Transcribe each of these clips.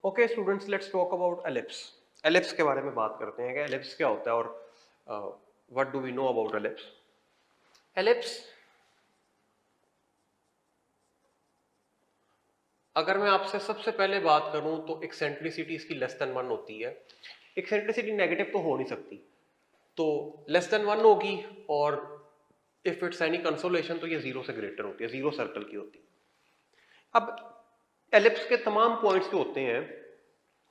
Okay students, let's talk about ellipse. Ellipse के बारे में बात करते हैं कि एलिप्स क्या होता है और what do we know about ellipse. Ellipse, अगर मैं आपसे सबसे पहले बात करूं तो एक्सेंट्रिसिटी इसकी लेस देन 1 होती है। एक्सेंट्रिसिटी नेगेटिव तो हो नहीं सकती, तो लेस देन 1 होगी, और इफ इट्स एनी कंसोलेशन तो ये जीरो से ग्रेटर होती है, जीरो सर्कल की होती है। अब एलिप्स के तमाम पॉइंट्स जो होते हैं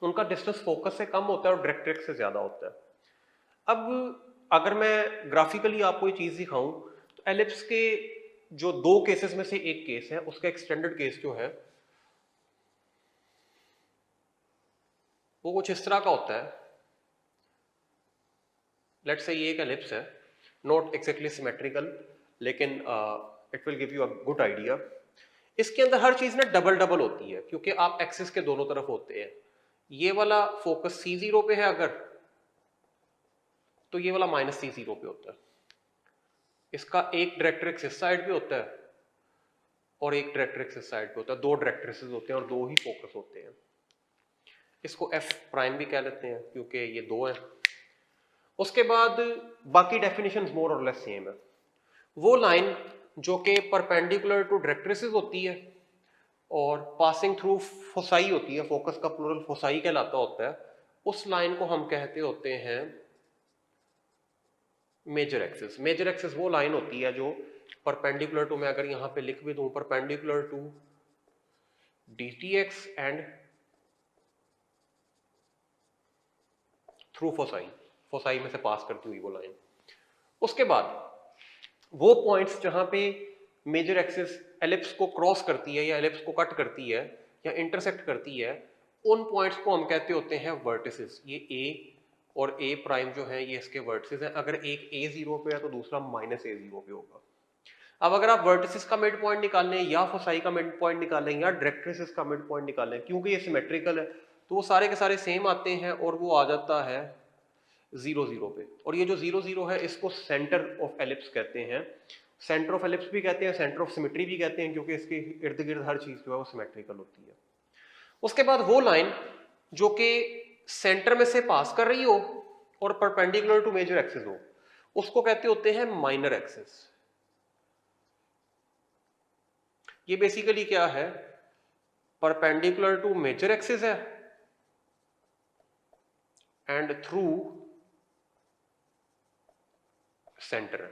उनका डिस्टेंस फोकस से कम होता है और डायरेक्ट्रिक्स से ज्यादा होता है। अब अगर मैं ग्राफिकली आपको ये चीज दिखाऊं तो एलिप्स के जो दो केसेस में से एक केस है, उसका एक्सटेंडेड केस जो है वो कुछ इस तरह का होता है। लेट्स से ये एक एलिप्स है, नॉट एक्जैक्टली सिमेट्रिकल, लेकिन it will give you a good idea. इसके अंदर हर चीज ना डबल डबल होती है, क्योंकि आप एक्सिस के दोनों तरफ होते हैं। ये वाला फोकस C0 पे है अगर, तो ये वाला माइनस C0 पे होता है। इसका एक डायरेक्ट्रिक्स इस साइड पे होता है और एक डायरेक्ट्रिक्स इस साइड पे होता है। दो डायरेक्ट्रिक्सेस होते हैं और दो ही फोकस होते हैं। इसको F प्राइम भी कह लेते हैं क्योंकि ये दो हैं। उसके बाद बाकी definitions more or less same है। वो लाइन जो कि परपेंडिकुलर टू डायरेक्ट्रिसेस होती है और पासिंग थ्रू फोसाई होती है, फोकस का प्लूरल फोसाई कहलाता होता है, उस लाइन को हम कहते होते हैं मेजर एक्सिस। मेजर एक्सिस वो लाइन होती है जो परपेंडिकुलर टू, मैं अगर यहां पे लिख भी दूं, perpendicular to DTX and through foci, foci में से पास करती हुई वो लाइन। उसके बाद वो पॉइंट्स जहां पे मेजर एक्सिस एलिप्स को क्रॉस करती है या एलिप्स को कट करती है या इंटरसेक्ट करती है, उन पॉइंट्स को हम कहते होते हैं वर्टिसेस। ये A और A प्राइम जो है ये इसके वर्टिसेस हैं। अगर एक A0 पे है तो दूसरा माइनस A0 पे होगा। अब अगर आप वर्टिसेस का मिड पॉइंट निकालें या फोसाई का मिड पॉइंट निकालें या डायरेक्ट्रिसेस का मिड पॉइंट निकालें, क्योंकि ये सिमेट्रिकल है तो वो सारे के सारे सेम आते हैं और वो आ जाता है 0 0 पे। और ये जो 0 0 है इसको सेंटर ऑफ एलिप्स कहते हैं। सेंटर ऑफ एलिप्स भी कहते हैं, सेंटर ऑफ सिमेट्री भी कहते हैं, क्योंकि इसके इर्द गिर्द हर चीज जो है वो सिमेट्रिकल होती है। उसके बाद वो लाइन जो कि सेंटर में से पास कर रही हो और परपेंडिकुलर टू मेजर एक्सिस हो, उसको कहते होते हैं माइनर एक्सिस। ये बेसिकली क्या है, परपेंडिकुलर टू मेजर एक्सिस है एंड थ्रू सेंटर है।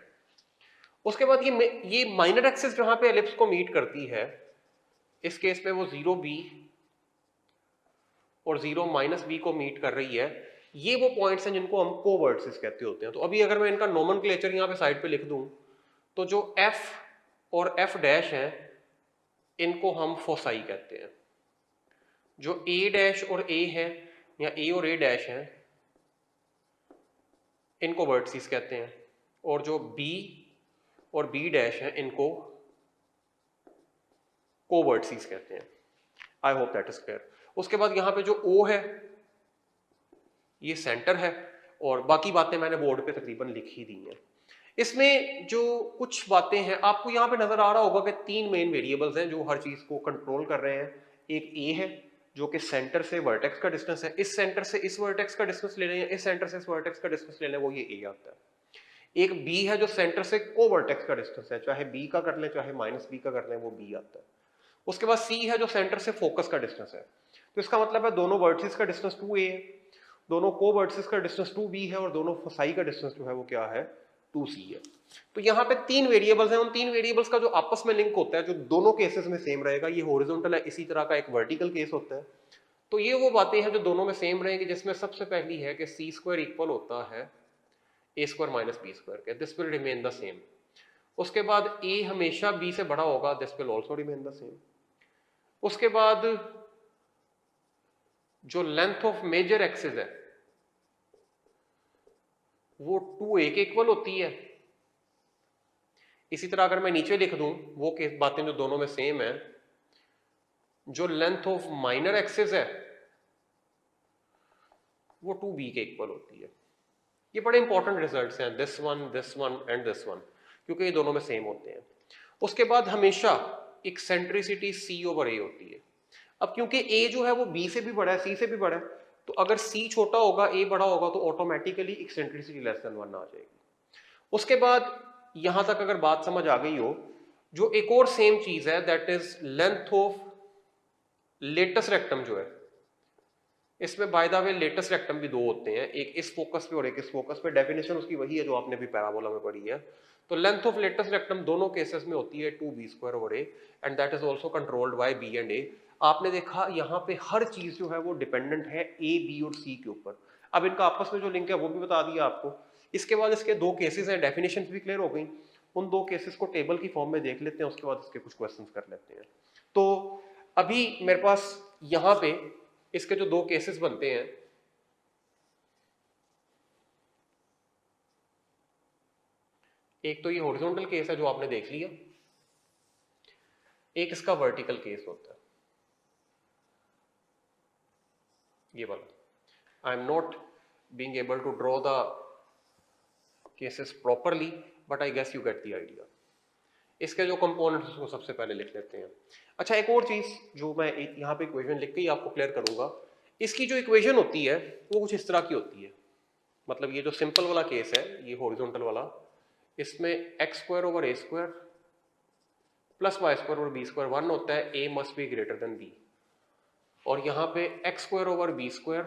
उसके बाद ये माइनर एक्सिस जहां पे एलिप्स को मीट करती है, इस केस में वो 0B और 0 - B को मीट कर रही है। ये वो पॉइंट्स हैं जिनको हम कोवर्टिसेस कहते होते हैं। तो अभी अगर मैं इनका नोमेनक्लेचर यहाँ पे साइड पे लिख दूं, तो जो F और F डैश है इनको हम फोसाई कहते हैं। जो A डैश और A है या A और A डैश है इनको वर्टिसेस कहते हैं, और जो B और B डैश है इनको कोवर्टिसेस कहते हैं। I hope that is clear. उसके बाद यहाँ पे जो O है ये सेंटर है, और बाकी बातें मैंने बोर्ड पे तकरीबन लिख ही दी हैं। इसमें जो कुछ बातें हैं आपको यहाँ पे नजर आ रहा होगा कि तीन मेन वेरिएबल्स हैं जो हर चीज को कंट्रोल कर रहे हैं। एक A है जो कि सेंटर से वर्टेक्स का डिस्टेंस है, इस सेंटर से इस वर्टेक्स का डिस्टेंस ले लें या इस सेंटर से इस वर्टेक्स का डिस्टेंस ले लें, वो ये A आता है। एक B है जो सेंटर से को वर्टेक्स का डिस्टेंस है, चाहे B का कर लें चाहे -B का कर लें, वो B आता है। उसके बाद C है जो सेंटर से फोकस का डिस्टेंस है। तो इसका मतलब है दोनों वर्टिसेस का डिस्टेंस 2A है, दोनों को वर्टिसेस का डिस्टेंस 2B है, और दोनों फोसाई का डिस्टेंस जो है वो क्या है, 2C है। तो यहाँ पे तीन वेरिएबल्स हैं, उन तीन वेरिएबल्स का जो आपस में लिंक होता है जो दोनों केसेस में सेम रहेगा, ये हॉरिजॉन्टल है, इसी तरह का एक वर्टिकल केस होता है। तो ये वो बातें हैं जो दोनों में सेम रहेंगी, जिसमें सबसे पहली है कि C² इक्वल होता है A² - B² के, this will remain the same. उसके बाद A हमेशा B से बड़ा होगा, this will also remain the same. उसके बाद जो लेंथ ऑफ मेजर एक्सिस है वो 2A के इक्वल होती है। इसी तरह अगर मैं नीचे लिख दूं वो बातें जो दोनों में सेम है, जो लेंथ ऑफ माइनर एक्सिस है वो 2B के इक्वल होती है। ये बड़े इंपॉर्टेंट रिजल्ट्स हैं, this one and this one, क्योंकि ये दोनों में सेम होते हैं। उसके बाद हमेशा एक्सेंट्रिसिटी C/A होती है। अब क्योंकि ए जो है वो बी से भी बड़ा है, सी से भी बड़ा है, तो अगर सी छोटा होगा ए बड़ा होगा तो ऑटोमेटिकली एक्सेंट्रिसिटी लेस देन 1 आ जाएगी। उसके बाद यहां तक अगर बात समझ आ गई हो, जो एक और सेम चीज है that is length of latus rectum जो है, इसमें by the way latus rectum भी दो होते हैं, एक इस फोकस पे और एक इस फोकस पे, डेफिनेशन उसकी वही है जो आपने भी पैराबोला में पढ़ी है। तो लेंथ ऑफ लेटस रेक्टम दोनों केसेस में होती है 2b² over a and that is also controlled by b and a। आपने देखा यहाँ पे हर चीज जो है वो डिपेंडेंट है a b और c के ऊपर। अब इनका आपस में जो लिंक है वो भी बता दिया आपको। इसके बाद इसके दो केसेस हैं, डेफिनेशन भी क्लियर हो गई। उन दो केसेस को टेबल की फॉर्म में देख लेते हैं, उसके बाद इसके कुछ क्वेश्चंस कर लेते हैं। तो अभी मेरे पास यहाँ पे इसके जो दो केसेस बनते हैं, एक तो ये हॉरिजॉन्टल केस है जो आपने देख लिया, एक इसका वर्टिकल केस होता है ये वाला। I am not being able to draw the cases properly but I guess you get the idea. इसके जो कंपोनेंट्स उसको सबसे पहले लिख लेते हैं। अच्छा, एक और चीज जो मैं यहाँ पे इक्वेशन लिख के ही आपको क्लियर करूंगा, इसकी जो इक्वेशन होती है वो कुछ इस तरह की होती है। मतलब ये जो सिंपल वाला केस है, ये हॉरिजॉन्टल वाला, इसमें x² over a² plus y² over b² 1 होता है, a must be greater than b। और यहाँ पे x² over b²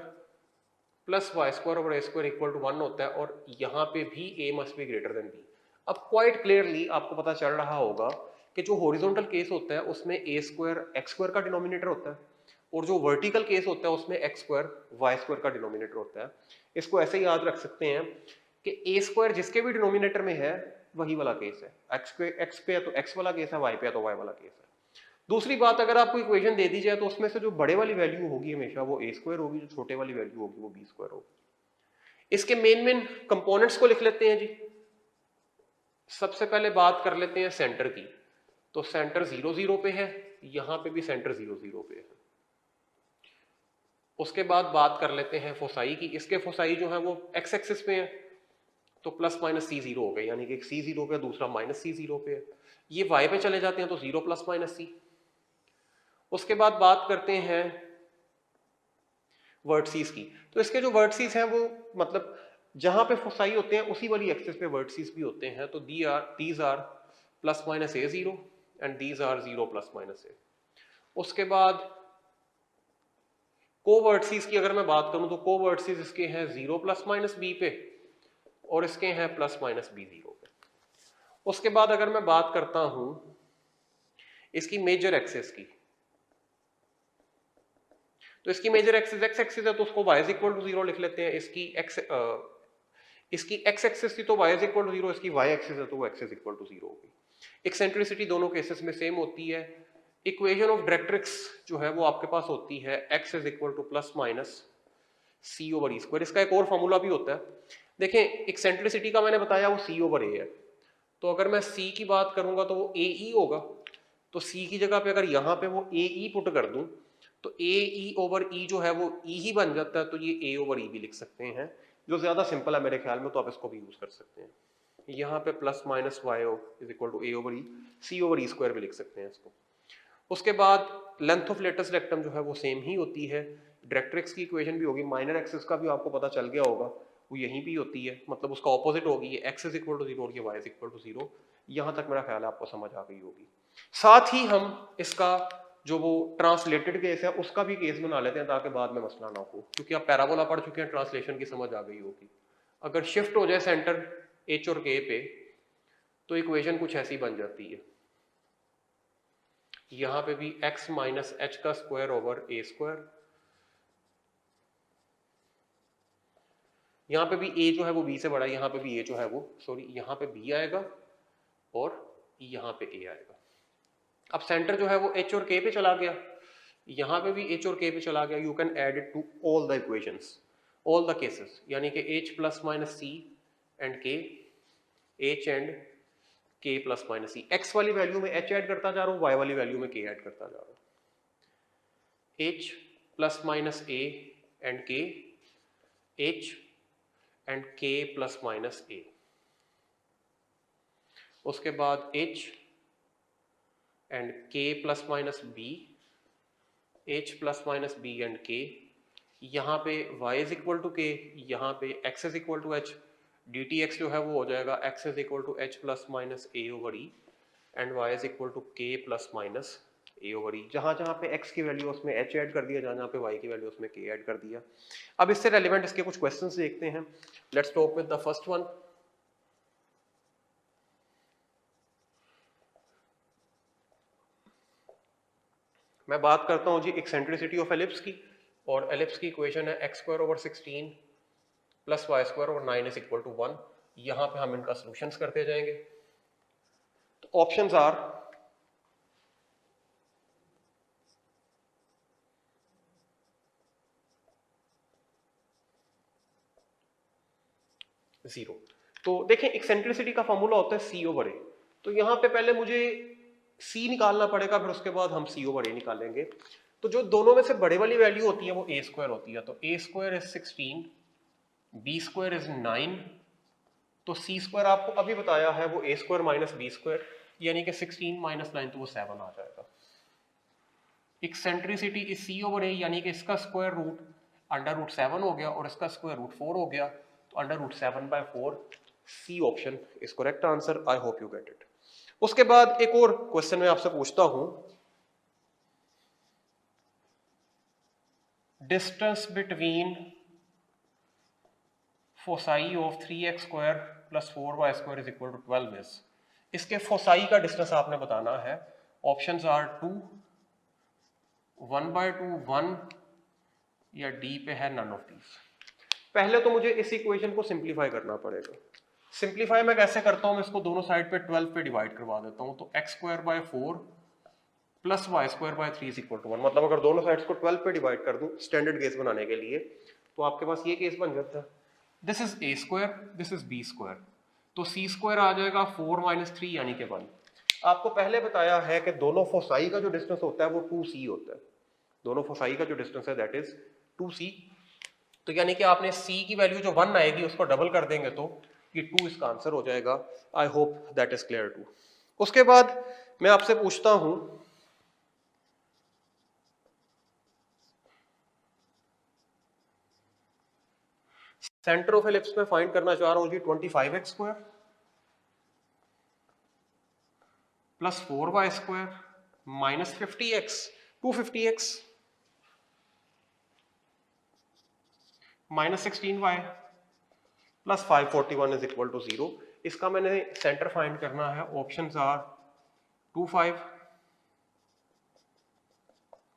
plus y² over a² equal to 1 होता है, और यहाँ पे भी a must be greater than b। अब क्वाइट क्लियरली आपको पता चल रहा होगा कि जो हॉरिजॉन्टल केस होता है उसमें a² x² का डिनोमिनेटर होता है, और जो वर्टिकल केस होता है उसमें x² y² का डिनोमिनेटर होता है। इसको ऐसे याद रख सकते हैं कि a² जिसके भी डिनोमिनेटर में है वही वाला केस है, x पे है तो x वाला केस है, y पे है तो y वाला केस है। दूसरी बात, अगर आपको इक्वेशन दे दी जाए तो उसमें से जो बड़े वाली वैल्यू होगी हमेशा वो a² होगी, जो छोटे वाली वैल्यू होगी वो b² होगी। इसके मेन कंपोनेंट्स को लिख लेते हैं जी। सबसे पहले बात कर लेते हैं सेंटर की। तो सेंटर 0 0 पे है, यहां पे भी सेंटर 0 0 पे है। उसके बाद बात कर लेते हैं फोसाई की। इसके फोसाई जो है वो x एक्सिस पे है, तो प्लस माइनस c0 हो गए, यानी कि एक c0 पे दूसरा माइनस c0 पे है। ये y पे चले जाते हैं तो 0 प्लस माइनस c। उसके बाद बात करते हैं वर्टिसेस की। तो इसके जो वर्टिसेस हैं वो मतलब जहां पे फोसाई होते हैं उसी वाली एक्सिस पे वर्टिसेस भी होते हैं। तो these are plus minus a0 and these are 0 plus minus a। उसके बाद कोवर्टिसेस की अगर मैं बात करूं तो कोवर्टिसेस इसके हैं 0 प्लस माइनस b पे, और इसके हैं प्लस माइनस b0 पे। उसके बाद अगर मैं बात करता हूं इसकी मेजर एक्सिस की, तो इसकी मेजर एक्सिस x एक्सिस है तो उसको y इज इक्वल टू 0 लिख लेते हैं। इसकी x एक्सिस थी तो y इज इक्वल टू 0, इसकी y एक्सिस है तो वो x इज इक्वल टू 0 होगी। एक्सेंट्रिसिटी दोनों केसेस में सेम होती है। इक्वेशन ऑफ डायरेक्ट्रिक्स जो है वो आपके पास होती है x is equal to plus minus c over e square. इसका एक और फॉर्मूला भी होता है। देखें, एक्सेंट्रिसिटी का मैंने बताया वो c ओवर a है, तो अगर मैं c की बात करूंगा तो वो ae होगा। तो c की जगह पे अगर यहाँ पे वो ae पुट कर दूं तो ae ओवर e जो है वो e ही बन जाता है, तो ये a ओवर e भी लिख सकते हैं, जो ज्यादा सिंपल है मेरे ख्याल में, तो आप इसको भी यूज कर सकते हैं। यहाँ पे plus minus y is equal to a over e, c over e square भी लिख सकते हैं इसको। उसके बाद लेंथ ऑफ लेटस रेक्टम जो है वो सेम ही होती है। डायरेक्ट्रिक्स की इक्वेशन भी होगी, माइनर एक्सिस का भी आपको पता चल गया होगा, वो यहीं भी होती है, मतलब उसका ऑपोजिट होगी, ये x इज इक्वल टू 0 और ये y इज इक्वल टू 0। यहाँ तक मेरा ख्याल है आपको समझ आ गई होगी। साथ ही हम इसका जो वो ट्रांसलेटेड केस है उसका भी केस बना लेते हैं ताकि बाद में मसला ना हो, क्योंकि आप पैराबोला पढ़ चुके हैं, ट्रांसलेशन की समझ आ गई होगी। अगर शिफ्ट हो जाए सेंटर h और k पे तो इक्वेशन कुछ ऐसी बन जाती है, यहां पे भी x माइनस एच का स्क्वायर ओवर a स्क्वायर, यहां पे भी a जो है वो b से बड़ा है, यहां पे भी a जो है वो यहां पे b आएगा और यहां पे a आएगा। अब सेंटर जो है वो h और k पे चला गया, यहां पे भी h और k पे चला गया। You can add it to all the equations, all the cases, यानी कि h plus minus c and k, h and k plus minus c। x वाली वैल्यू में h ऐड करता जा रहा हूं, y वाली वैल्यू में k ऐड करता जा रहा हूं। h plus minus a and k, h and k plus minus a। उसके बाद h and k plus minus b, h plus minus B and k, यहाँ पे y is equal to k, यहाँ पे x is equal to h, D T X जो है वो हो जाएगा x is equal to h plus minus a over e and y is equal to k plus minus a over e। जहाँ जहाँ पे x की वैल्यू उसमें h ऐड कर दिया, जहाँ जहाँ पे y की वैल्यू उसमें k ऐड कर दिया। अब इससे रेलिवेंट इसके कुछ क्वेश्चंस देखते हैं। Let's talk with the first one. मैं बात करता हूँ जी एक्सेंट्रिसिटी ऑफ एलिप्स की, और एलिप्स की इक्वेशन है x square over 16 plus Y square over 9 is equal to 1। यहाँ पे हम इनका सॉल्यूशंस करते जाएंगे। तो ऑप्शंस आर 0। तो देखें एक्सेंट्रिसिटी का फॉर्मूला होता है c ओवर a, तो यहाँ पे पहले मुझे c निकालना पड़ेगा, फिर उसके बाद हम c ओवर a निकालेंगे। तो जो दोनों में से बड़े वाली वैल्यू होती है वो a स्क्वायर होती है, तो a square is 16, b square is 9, तो c स्क्वायर आपको अभी बताया है वो a square minus b square, यानी कि 16 माइनस 9 तो वो 7 आ जाएगा। Eccentricity is c over a, यानी कि इसका स्क्वायर रूट अंडर रूट 7 हो गया और इसका स्क्वायर रूट 4 हो गया, तो under root 7/4 C option is correct answer. I hope you get it. उसके बाद एक और क्वेश्चन मैं आपसे पूछता हूं, distance between foci of 3x square plus 4y square is equal to 12 is. इसके फोसाई का डिस्टेंस आपने बताना है। ऑप्शंस आर 2, 1/2, 1 या डी पे है नन ऑफ दीज। पहले तो मुझे इस इक्वेशन को सिंप्लीफाई करना पड़ेगा। सिंप्लीफाई मैं कैसे करता हूं, मैं इसको दोनों साइड पे 12 पे डिवाइड करवा देता हूं, तो x square by 4 plus Y square by 3 is equal to 1। मतलब अगर दोनों साइड्स को 12 पे डिवाइड कर दूं स्टैंडर्ड केस बनाने के लिए, तो आपके पास ये केस बन जाता है, this is a square, this is b square, तो c स्क्वायर आ जाएगा 4 माइनस 3 यानी कि 1। आपको पहले बताया है कि दोनों फोसाई का जो डिस्टेंस होता है वो 2c होता है, दोनों फोसाई का जो डिस्टेंस है दैट इज 2c। तो यानी कि आपने c की वैल्यू जो 1 आएगी उसको डबल कर देंगे तो ये 2 इसका आंसर हो जाएगा। I hope that is clear too. उसके बाद मैं आपसे पूछता हूं, सेंटर ऑफ एलिप्स में फाइंड करना चाह रहा हूं जी 25x square plus 4y square minus 50x 250x minus 16y plus 541 is equal to 0। इसका मैंने सेंटर फाइंड करना है। ऑप्शंस आर 2 5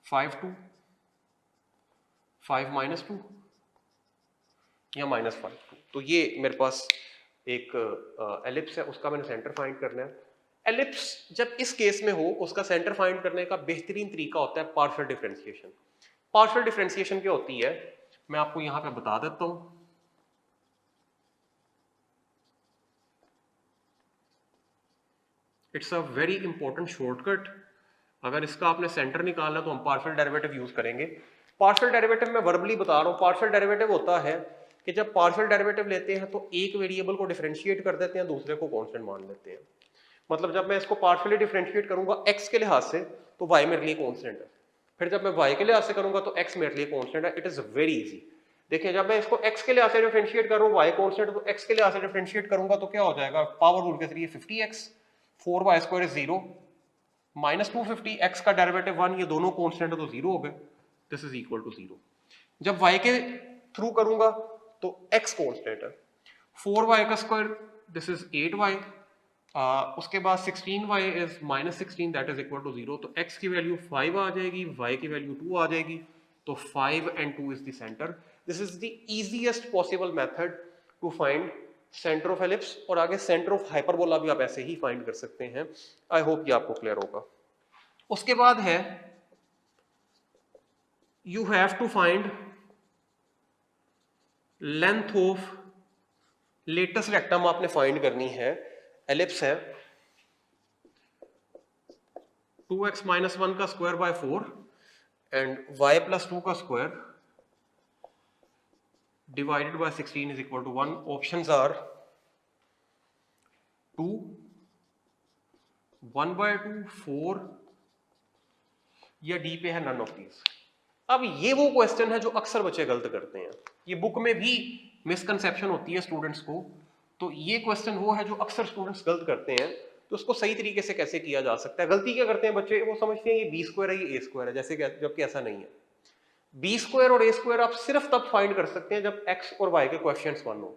5 2 5 माइनस 2 या माइनस 5 2। तो ये मेरे पास एक एलिप्स है, उसका मैंने सेंटर फाइंड करना है। एलिप्स जब इस केस में हो उसका सेंटर फाइंड करने का बेहतरीन तरीका होता है पार्शियल डिफरेंशिएशन। पार्शियल डिफरेंशिएशन क्या होती है मैं आपको यहां पे बता देता हूं। It's a very important shortcut. अगर इसका आपने सेंटर निकालना तो हम पार्शियल डेरिवेटिव यूज करेंगे। पार्शियल डेरिवेटिव मैं वर्बली बता रहा हूं। पार्शियल डेरिवेटिव होता है कि जब पार्शियल डेरिवेटिव लेते हैं तो एक वेरिएबल को डिफरेंशिएट कर देते हैं, दूसरे को कांस्टेंट मान लेते हैं। मतलब जब मैं इसको पार्शियली डिफरेंशिएट करूंगा x के लिहाज से तो y मेरे लिए कांस्टेंट है, फिर जब मैं y के लिहाज से करूंगा तो x मेरे लिए कांस्टेंट है। It is very easy. देखिए जब मैं इसको x के लिहाज से डिफरेंशिएट कर रहा हूं y कांस्टेंट, तो x के लिहाज से डिफरेंशिएट करूंगा तो क्या हो जाएगा, पावर रूल के जरिए 50x 4y square is 0 minus 250 x का डेरिवेटिव 1, ये दोनों कांस्टेंट है तो 0 हो गए, दिस इज इक्वल टू 0। जब y के थ्रू करूंगा तो x कांस्टेंट है, 4y का स्क्वायर दिस इज 8y, उसके बाद 16y is minus 16 that is equal to 0। तो x की वैल्यू 5 आ जाएगी, y की वैल्यू 2 आ जाएगी, तो 5 and 2 is the centre. This is the easiest possible method to find centre of ellipse. और आगे सेंटर ऑफ हाइपरबोला भी आप ऐसे ही फाइंड कर सकते हैं। आई होप ये आपको क्लियर होगा। उसके बाद है you have to find length of latus rectum, आपने फाइंड करनी है। एलिप्स है 2x माइनस 1 का square by 4 and y plus 2 का square divided by 16 is equal to 1। Options are 2 1/2 4 या डी पे है नन ऑफ दीज। अब ये वो क्वेश्चन है जो अक्सर बच्चे गलत करते हैं, ये बुक में भी मिसकंसेप्शन होती है स्टूडेंट्स को, तो ये क्वेश्चन वो है जो अक्सर स्टूडेंट्स गलत करते हैं। तो उसको सही तरीके से कैसे किया जा सकता है? गलती क्या करते हैं बच्चे, वो समझते हैं ये बी स्क्वायर है ये ए स्क्वायर है, जैसे जबकि ऐसा नहीं है। बी स्क्वायर और ए स्क्वायर आप सिर्फ तब फाइंड कर सकते हैं जब एक्स और वाई के कोएफिशिएंट्स 1 हो,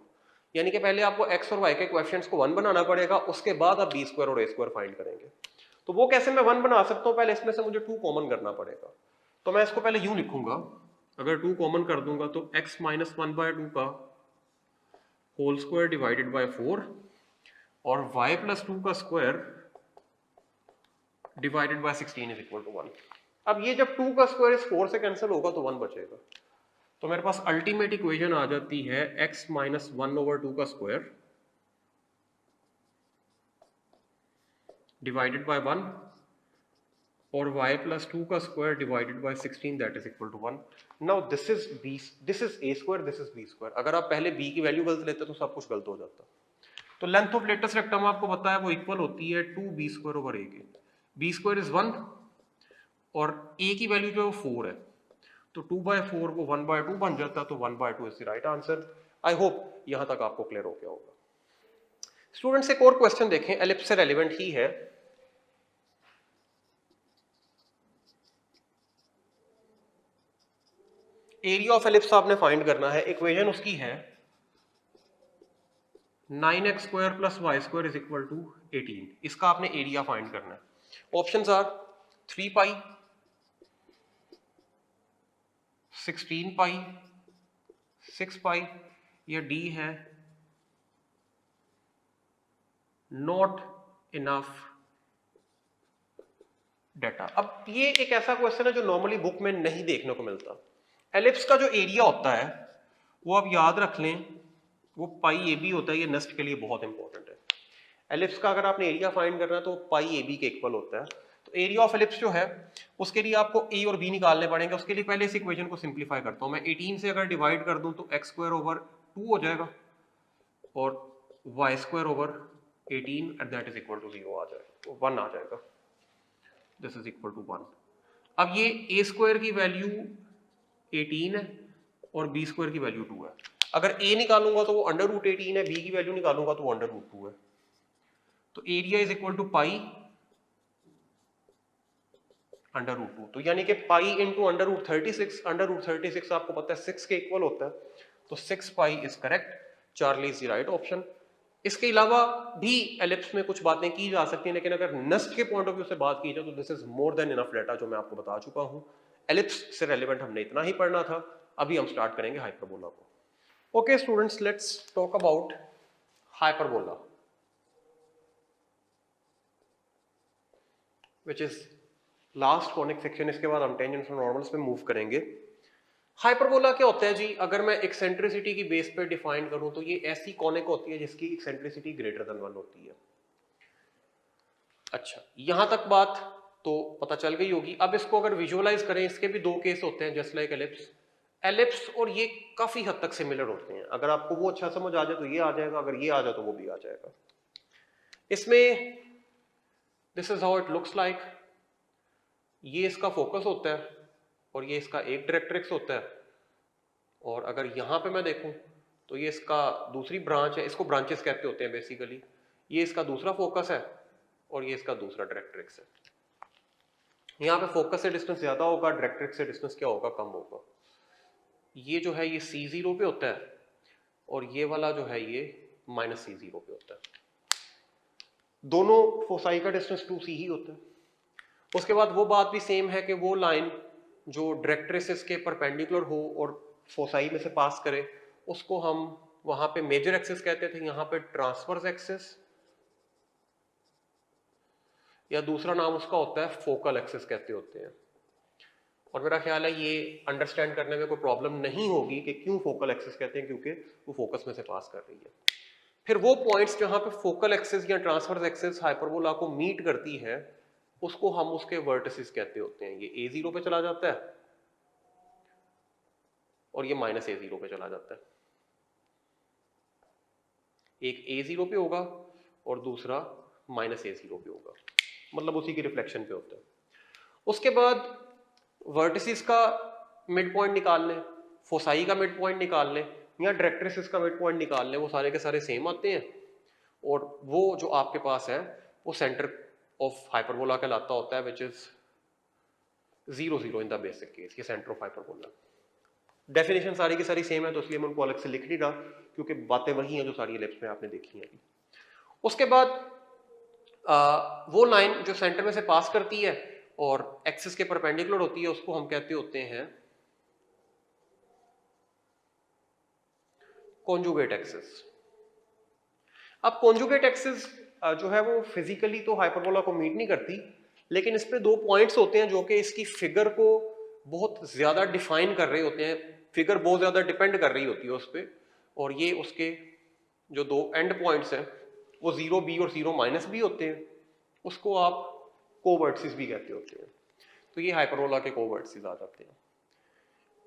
यानी कि पहले आपको एक्स और वाई के कोएफिशिएंट्स को 1 बनाना पड़ेगा, उसके बाद आप बी स्क्वायर और ए स्क्वायर फाइंड करेंगे। तो वो कैसे मैं 1 बना सकता हूँ? पहले इसमें से मुझे 2 कॉमन करना पड़ेगा, तो मैं इसको पहले यूं लिखूंगा, अगर 2 कॉमन कर दूंगा तो x माइनस 1/2 का होल स्क्वायर डिवाइडेड बाय 4 और y प्लस 2 का square divided by 16 is equal to 1। अब ये जब 2 का स्क्वायर इस 4 से कैंसिल होगा तो 1 बचेगा, तो मेरे पास अल्टीमेट इक्वेशन आ जाती है x माइनस 1/2 का स्क्वायर डिवाइडेड बाय 1 और y प्लस 2 का square divided by 16 that is equal to 1। Now this is a square, this is b square. अगर आप पहले b की वैल्यू गलत लेते तो सब कुछ गलत हो जाता। तो लेंथ ऑफ लेटेस्ट रेक्टम आपको पता है वो इक्वल होती है 2b स्क्वायर ओवर a के। b स्क्वायर इज 1 और a की वैल्यू जो है 4 है, तो 2/4 वो 1/2 बन जाता है, तो 1/2 is the right answer. I hope यहां तक आपको क्लियर हो गया होगा। स्टूडेंट्स एक और क्वेश्चन देखें, एलिप्स से रेलेवेंट ही है। एरिया ऑफ एलिप्स आपने फाइंड करना है, इक्वेशन उसकी है 9x square plus Y square is equal to 18। इसका आपने एरिया फाइंड करना है। ऑप्शंस आर 3 पाई, 16 पाई, 6 पाई या डी है नॉट इनफ डाटा। अब ये एक ऐसा क्वेश्चन है जो नॉर्मली बुक में नहीं देखने को मिलता। एलिप्स का जो एरिया होता है वो आप याद रख लें, वो पाई ए बी होता है। ये नेक्स्ट के लिए बहुत इंपॉर्टेंट है। एलिप्स का अगर आपने एरिया फाइंड करना है तो पाई ए बी के इक्वल होता है। तो एरिया ऑफ एलिप्स जो है उसके लिए आपको ए और बी निकालने पड़ेंगे। उसके लिए पहले इस इक्वेशन को सिंप्लीफाई करता हूं मैं। 18 से अगर डिवाइड कर दूं तो एक्स स्क्वायर ओवर 2 हो जाएगा और Y square over 18 at that is equal to 0 आ जाएगा, 1 आ जाएगा। This is equal to 1। अब ये ए स्क्वायर की वैल्यू 18 है और बी स्क्वायर की वैल्यू 2 है। अगर a निकालूंगा तो वो अंडर रूट 18 है, b की वैल्यू निकालूंगा तो वो अंडर रूट 2 है। तो area is equal to pi under root 2। तो यानी कि pi into under root 36। Under root 36 आपको पता है 6 के इक्वल होता है, तो 6 pi is correct. Charlie is the right option. इसके अलावा भी एलिप्स में कुछ बातें की जा सकती हैं, लेकिन अगर नेस्ट के पॉइंट ऑफ व्यू से बात की जाए तो this is more than enough data जो मैं आपको बता चुका हूं। एलिप्स से रेलेवेंट हमने इतना ही पढ़ना था। अभी हम स्टार्ट करेंगे हाइपरबोला को। Okay students, let's talk about hyperbola, which is last conic section। इसके बाद हम टेंजेंट्स और नॉर्मल्स पे मूव करेंगे। हाइपरबोला क्या होता है जी? अगर मैं एक्सेंट्रिसिटी की बेस पे डिफाइन करूं तो ये ऐसी कॉनिक होती है जिसकी एक्सेंट्रिसिटी ग्रेटर देन 1 होती है। अच्छा, यहां तक बात तो पता चल गई होगी। अब इसको अगर विजुअलाइज करें, इसके भी 2 केस होते हैं जस्ट लाइक एलिप्स। एलिप्स और ये काफी हद तक सिमिलर होते हैं। अगर आपको वो अच्छा समझ आ जाए तो ये आ जाएगा, अगर ये आ जाए तो वो भी आ जाएगा। इसमें this is how it looks like. ये इसका फोकस होता है और ये इसका एक डायरेक्ट्रिक्स होता है, और अगर यहां पे मैं देखूं तो ये इसका दूसरी ब्रांच है। इसको ब्रांचेस कहते होते हैं बेसिकली। ये इसका दूसरा फोकस है और ये इसका दूसरा डायरेक्ट्रिक्स है। यहाँ पे फोकस से डिस्टेंस ज्यादा होगा, डायरेक्ट्रिक्स से डिस्टेंस क्या होगा? कम होगा। ये जो है ये C0 पे होता है और ये वाला जो है ये माइनस C0 पे होता है। दोनों फोसाई का डिस्टेंस 2c ही होता है। उसके बाद वो बात भी सेम है कि वो लाइन जो डायरेक्ट्रिक्स के परपेंडिकुलर हो और फोसाई में से पास करे, उसको हम वहां पे मेजर एक्सिस कहते थे, यहाँ पे ट्रांसवर्स एक्सिस, या दूसरा नाम उसका होता है फोकल एक्सिस कहते होते हैं। और मेरा ख्याल है ये अंडरस्टैंड करने में कोई प्रॉब्लम नहीं होगी कि क्यों फोकल एक्सिस कहते हैं, क्योंकि वो फोकस में से पास कर रही है। फिर वो पॉइंट्स जहां पे फोकल एक्सिस या ट्रांसवर्स एक्सिस हाइपरबोला को मीट करती है, उसको हम उसके वर्टिसेस कहते होते हैं। ये A0 पे चला जाता है और ये माइनस A0 पे चला जाता है। एक A0 पे होगा और दूसरा माइनस A0 पे होगा, मतलब उसी की रिफ्लेक्शन पे होता है। उसके बाद वर्टिसेस का मिड पॉइंट निकाल लें, फोसाई का मिड पॉइंट निकाल लें या डायरेक्ट्रिसिस का मिड पॉइंट निकाल लें, वो सारे के सारे सेम आते हैं। और वो जो आपके पास है वो सेंटर ऑफ हाइपरबोला कहलाता होता है, which is 0 0 in the basic case, ये सेंटर ऑफ हाइपरबोला। डेफिनेशन सारी की सारी सेम है, तो इसलिए मैं उनको अलग से लिख नहीं रहा, क्योंकि बातें वही हैं जो सारी एलिप्स में आपने देखी हैं। उसके बाद वो लाइन जो सेंटर में से पास करती है और एक्सिस के परपेंडिकुलर होती है, उसको हम कहते होते हैं कॉन्जुगेट एक्सिस। अब कॉन्जुगेट एक्सिस जो है वो फिजिकली तो हाइपरबोला को मीट नहीं करती, लेकिन इस पे दो पॉइंट्स होते हैं जो कि इसकी फिगर को बहुत ज्यादा डिफाइन कर रहे होते हैं, फिगर बहुत ज्यादा डिपेंड कर रही होती है उस पर। और ये उसके जो दो एंड पॉइंट्स हैं वो 0 b और 0 माइनस b होते हैं, उसको आप कोवर्टिसेस भी कहते होते हैं। तो ये हाइपरबोला के कोवर्टिसेस आ जाते हैं,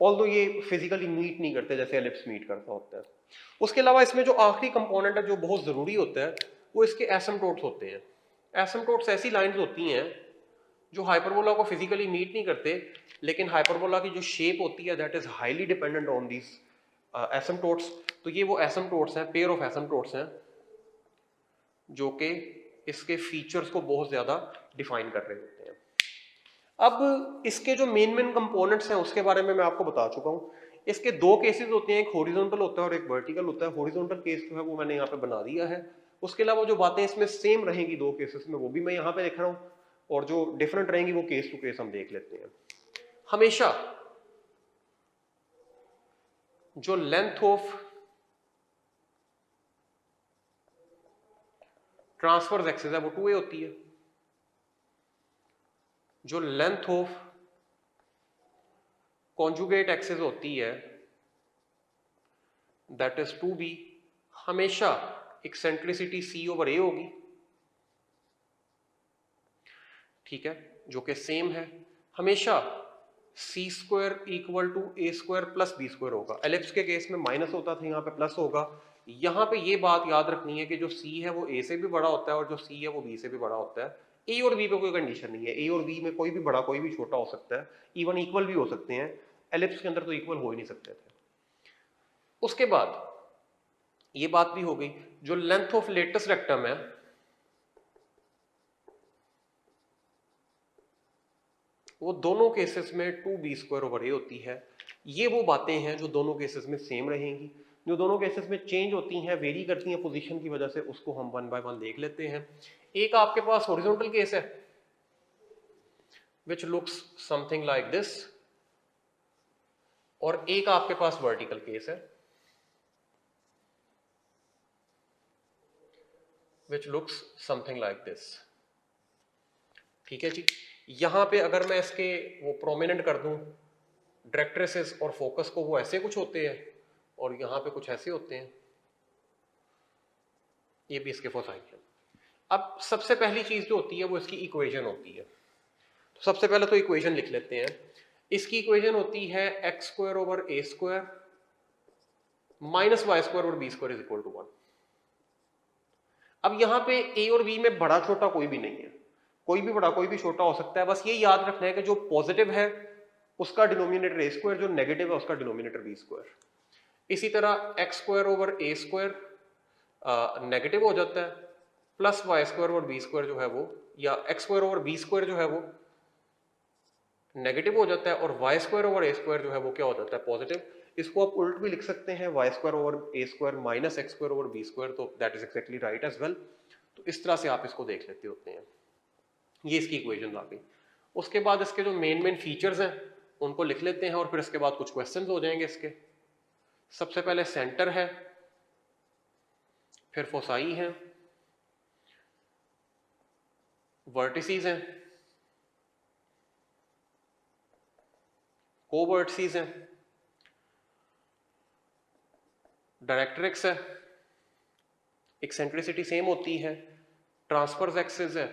ऑल्दो ये फिजिकली मीट नहीं करते जैसे एलिप्स मीट करता होता है। उसके अलावा इसमें जो आखिरी कंपोनेंट है जो बहुत जरूरी होता है वो इसके एसिम्पटोट्स होते हैं। एसिम्पटोट्स ऐसी लाइंस होती हैं जो हाइपरबोला को फिजिकली मीट नहीं करते, लेकिन हाइपरबोला की जो शेप होती है that is highly dependent on these asymptotes. तो ये वो एसिम्पटोट्स हैं, पेयर ऑफ एसिम्पटोट्स हैं जो कि इसके फीचर्स को बहुत ज्यादा डिफाइन कर रहे होते हैं। अब इसके जो मेन कंपोनेंट्स हैं उसके बारे में मैं आपको बता चुका हूं। इसके दो केसेस होते हैं, एक हॉरिजॉन्टल होता है और एक वर्टिकल होता है। हॉरिजॉन्टल केस जो है वो मैंने यहाँ पे बना दिया है। उसके अलावा जो बातें इसमें सेम रहेंगी दो केसेस में वो भी मैं यहाँ पे लिख रहा हूँ, और जो डिफरेंट रहेंगी वो केस टू केस हम देख लेते हैं। हमेशा जो लेंथ ऑफ ट्रांसवर्स एक्सिस है वो 2a होती है, जो लेंथ ऑफ कॉन्जुगेट एक्सिस होती है दैट इज 2b, हमेशा एक्सेंट्रिसिटी c ओवर a होगी, ठीक है, जो कि सेम है। हमेशा c square equal to a square plus b square होगा। एलिप्स के केस में माइनस होता था, यहाँ पे प्लस होगा। यहाँ पे ये बात याद रखनी है कि जो c है वो a से भी बड़ा होता है और जो c है वो b से भी बड़ा होता है। a और b पे कोई कंडीशन नहीं है, a और b में कोई भी बड़ा कोई भी छोटा हो सकता है, इवन इक्वल भी हो सकते हैं। एलिप्स के अंदर तो इक्वल हो ही नहीं सकते थे। उसके बाद ये बात भी हो गई, जो लेंथ ऑफ लेटस रेक्टम है वो दोनों केसेस में 2b स्क्वायर ओवर a होती है। ये वो बातें हैं जो दोनों केसेस में सेम रहेंगी। जो दोनों केसेस में चेंज होती हैं, वेरी करती हैं पोजीशन की वजह से, उसको हम वन बाय वन देख लेते हैं। एक आपके पास हॉरिजॉन्टल केस है which looks something like this, और एक आपके पास वर्टिकल केस है which looks something like this, ठीक है जी। यहां पे अगर मैं इसके वो प्रोमिनेंट कर दूं डायरेक्ट्रिसिस और फोकस को, वो ऐसे कुछ होते हैं और यहां पे कुछ ऐसे होते हैं, ये भी इसके फोसाई है। अब सबसे पहली चीज जो होती है वो इसकी इक्वेशन होती है। तो सबसे पहले तो इक्वेशन लिख लेते हैं। इसकी इक्वेशन होती है X square over A square minus Y square over B square is equal to 1। अब यहां पे ए और बी में बड़ा छोटा कोई भी नहीं है, कोई भी बड़ा कोई भी छोटा हो सकता है। बस ये याद रखना है कि जो पॉजिटिव है उसका डिनोमिनेटर ए स्क्वायर, जो नेगेटिव है उसका डिनोमिनेटर बी स्क्वायर। इसी तरह X square over A square negative हो जाता है, plus Y square over B square जो है वो, या X square over B square जो है वो नेगेटिव हो जाता है, और Y square over A square जो है वो क्या हो जाता है, पॉजिटिव। इसको आप उल्ट भी लिख सकते हैं, Y square over A square minus X square over B square, तो that is exactly right as well. तो इस तरह से आप इसको देख लेते होते हैं। ये इसकी इक्वेशन आ गई। उसके बाद इसके जो मेन फीचर्स हैं उनको लिख लेते हैं, और फिर इसके बाद कुछ क्वेश्चंस हो जाएंगे इसके। सबसे पहले सेंटर है, फिर फोसाई है, वर्टिसेस हैं, कोवर्टिसेस हैं, डायरेक्ट्रिक्स है, एक्सेंट्रिसिटी सेम होती है, ट्रांसवर्स एक्सिस है,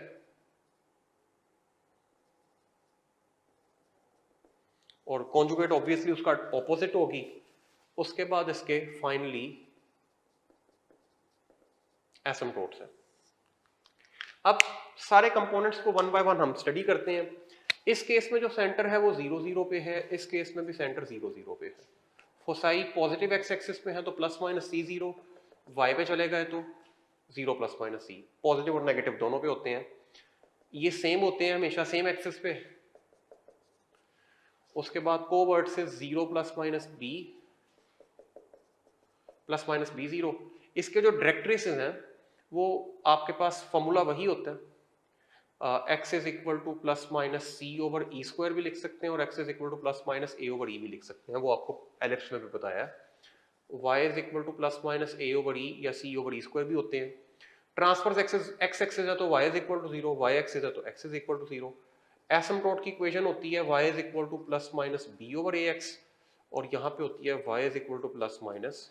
और कॉन्जुगेट ऑब्वियसली उसका ऑपोजिट होगी। उसके बाद इसके फाइनली एसिम्पटोट्स है। अब सारे कंपोनेंट्स को वन बाय वन हम स्टडी करते हैं। इस केस में जो सेंटर है वो 0 0 पे है, इस केस में भी सेंटर 0 0 पे है। फोसाई पॉजिटिव एक्स एक्सिस में है तो प्लस माइनस सी 0, वाई पे चले गए तो 0 प्लस माइनस सी, पॉजिटिव और नेगेटिव दोनों पे होते हैं। ये सेम होते हैं हमेशा सेम एक्सिस पे। उसके बाद कोवर्ट से 0 plus minus B plus minus B 0। इसके जो डायरेक्ट ट्रेसेस हैं वो आपके पास फॉर्मूला वही होता है, X is equal to plus minus C over E square भी लिख सकते हैं और X is equal to plus minus A over E भी लिख सकते हैं, वो आपको एलिप्स में भी बताया है। Y is equal to plus minus A over E या सी ओवर ई स्क्वायर भी होते हैं। ट्रांसफर्स एक्स एक्सिस है तो Y is equal to 0, Y axis है तो X is equal to 0। Asymptote की इक्वेशन होती है Y is equal to plus minus B over A X, और यहाँ पे होती है Y is equal to plus minus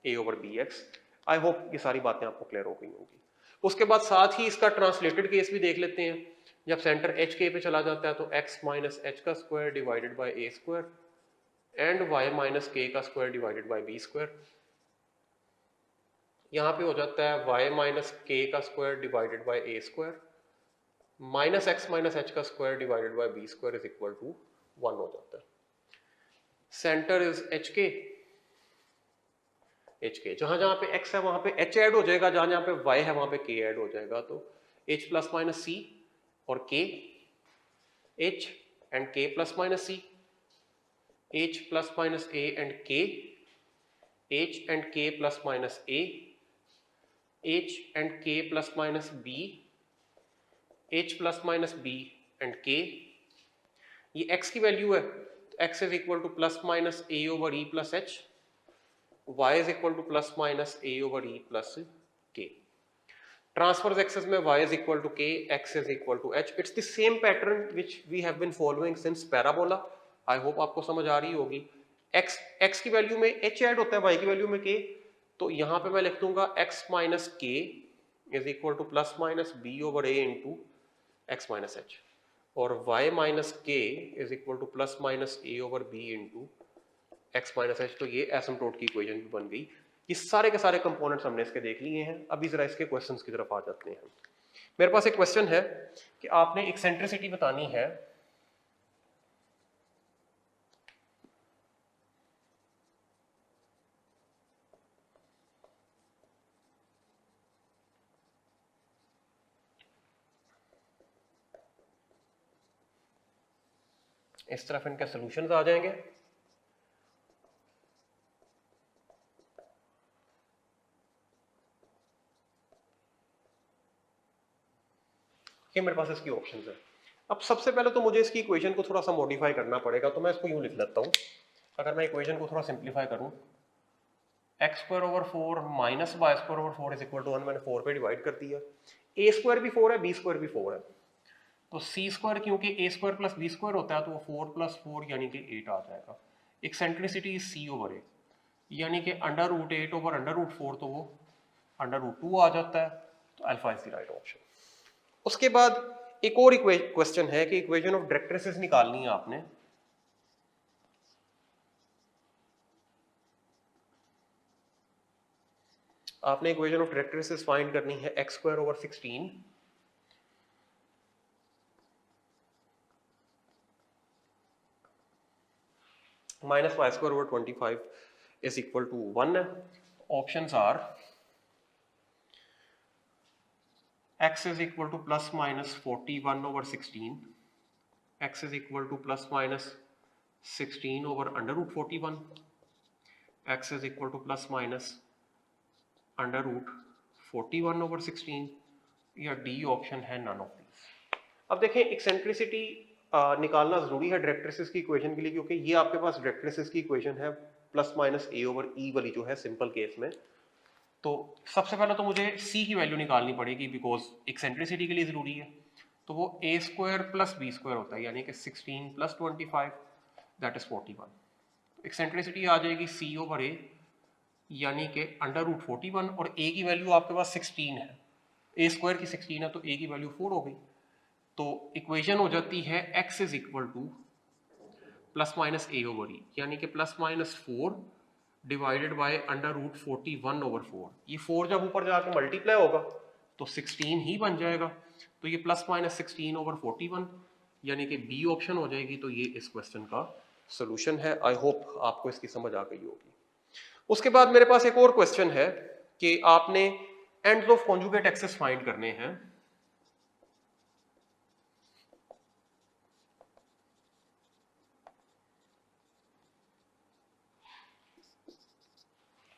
A over B X. I hope ये सारी बातें आपको क्लियर हो गई होंगी। उसके बाद साथ ही इसका ट्रांसलेटेड केस भी देख लेते हैं। जब सेंटर एच के पे चला जाता है तो एक्स माइनस एच का square divided by A square and Y minus K का square divided by B square. यहाँ पे हो जाता है वाई माइनस के का square divided by A square minus X minus H का square divided by B square is equal to 1 हो जाता है। सेंटर इज एच के, जहां जहां पे x है वहां पे h ऐड हो जाएगा, जहां जहां पे y है वहां पे k ऐड हो जाएगा, तो h प्लस माइनस c और k, h and k plus minus c, h plus minus a and k, h and k plus minus a, h and k plus minus b, h plus minus b and k। ये x की value है तो x is equal to plus minus a over e plus h, y is equal to plus minus a over e plus k. Transverse axis में y is equal to k, x is equal to h. It's the same pattern which we have been following since parabola. I hope आपको समझ आ रही होगी। x की value में h add होता है, y की वैल्यू में k, तो यहाँ पे मैं लिख दूंगा x minus k is equal to plus minus b over a into x minus H, और y minus k is equal to plus minus a over b into x minus H. तो ये asymptote की equation भी बन गई। ये सारे के सारे कंपोनेंट्स हमने इसके देख लिए हैं। अभी जरा इसके क्वेश्चंस की तरफ आ जाते हैं। मेरे पास एक क्वेश्चन है कि आपने एक्सेंट्रिसिटी बतानी है इस तरफ इनके सॉल्यूशंस आ जाएंगे। ये मेरे पास इसकी ऑप्शंस है। अब सबसे पहले तो मुझे इसकी इक्वेशन को थोड़ा सा मॉडिफाई करना पड़ेगा, तो मैं इसको यूं लिख लेता हूं। अगर मैं इक्वेशन को थोड़ा सिंप्लीफाई करूं, X square over 4 minus Y square over 4 is equal to 1, मैंने 4 पे डिवाइड कर दिया। ए स्क्वायर भी 4 है, बी स्क्वायर भी 4 है, तो सी स्क्वायर क्योंकि ए स्क्वायर प्लस बी स्क्वायर होता है तो वो 4 प्लस 4 यानी कि 8 आ जाएगा। Eccentricity is C over A, यानी कि under root 8 over under root 4, तो वो अंडर रूट 2 आ जाता है। तो alpha is the right option. उसके बाद एक और क्वेश्चन है कि इक्वेशन ऑफ डायरेक्ट्रिसेस निकालनी है आपने। आपने इक्वेशन ऑफ डायरेक्ट्रिसेस फाइंड करनी है X square over 16 minus Y square over 25 is equal to 1। Options are x is equal to plus minus 41 over 16, x is equal to plus minus 16 over under root 41, x is equal to plus minus under root 41 over 16, या D option है none of these. अब देखें eccentricity निकालना जरूरी है directrices की equation के लिए, क्योंकि ये आपके पास डायरेक्ट्रिसेस की इक्वेशन है प्लस माइनस ए ओवर ई वाली जो है सिंपल केस में। तो सबसे पहले तो मुझे c की वैल्यू निकालनी पड़ेगी बिकॉज एक्सेंट्रिसिटी के लिए जरूरी है। तो वो a square plus B square होता है, यानी कि 16 प्लस 25 दैट इज 41। एक्सेंट्रिसिटी आ जाएगी c ओवर a यानी कि अंडर रूट 41, और a की वैल्यू आपके पास 16 है, a स्क्वायर की 16 है तो a की वैल्यू 4 हो गई। तो इक्वेशन हो जाती है x is equal to plus minus a over e, यानी कि plus minus 4 divided by under root 41 over 4। ये 4 जब ऊपर जाके मल्टीप्लाई होगा तो 16 ही बन जाएगा। तो ये प्लस माइनस 16 ओवर 41 यानी कि बी ऑप्शन हो जाएगी, तो ये इस क्वेश्चन का सोल्यूशन है। आई होप आपको इसकी समझ आ गई होगी। उसके बाद मेरे पास एक और क्वेश्चन है कि आपने ends of conjugate axes find करने हैं।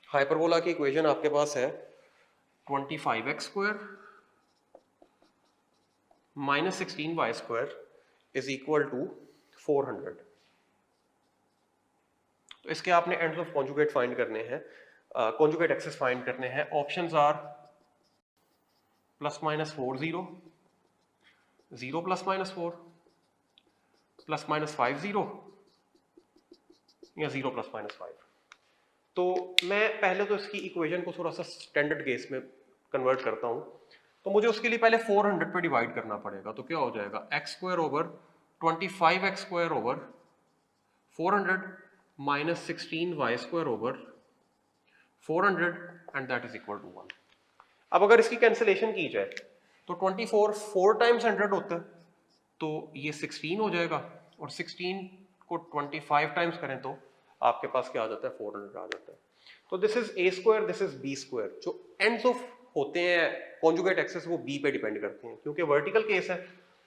हाइपरबोला की इक्वेशन आपके पास है 25x² minus 16y² is equal to 400। तो इसके आपने एंड्स ऑफ कॉन्जुगेट फाइंड करने हैं, कॉन्जुगेट एक्सेस फाइंड करने हैं। ऑप्शंस आर +-4 0, 0 +-4, +-5 0 या 0 +-5। तो मैं पहले तो इसकी इक्वेशन को थोड़ा सा स्टैंडर्ड केस में कन्वर्ट करता हूं। तो मुझे उसके लिए पहले 400 पे डिवाइड करना पड़ेगा। तो क्या हो जाएगा, x² over 25x² over 400 minus 16y² over 400 and that is equal to 1। अब अगर इसकी कैंसिलेशन की जाए तो 24 4 टाइम्स 100 होता है, तो ये 16 हो जाएगा, और 16 को 25 टाइम्स करें तो आपके पास क्या आ जाता है, 400 आ जाता है। तो this is a², this is b²। जो एंड्स ऑफ होते हैं कॉन्जुगेट एक्सेस वो b पे डिपेंड करते हैं, क्योंकि वर्टिकल केस है।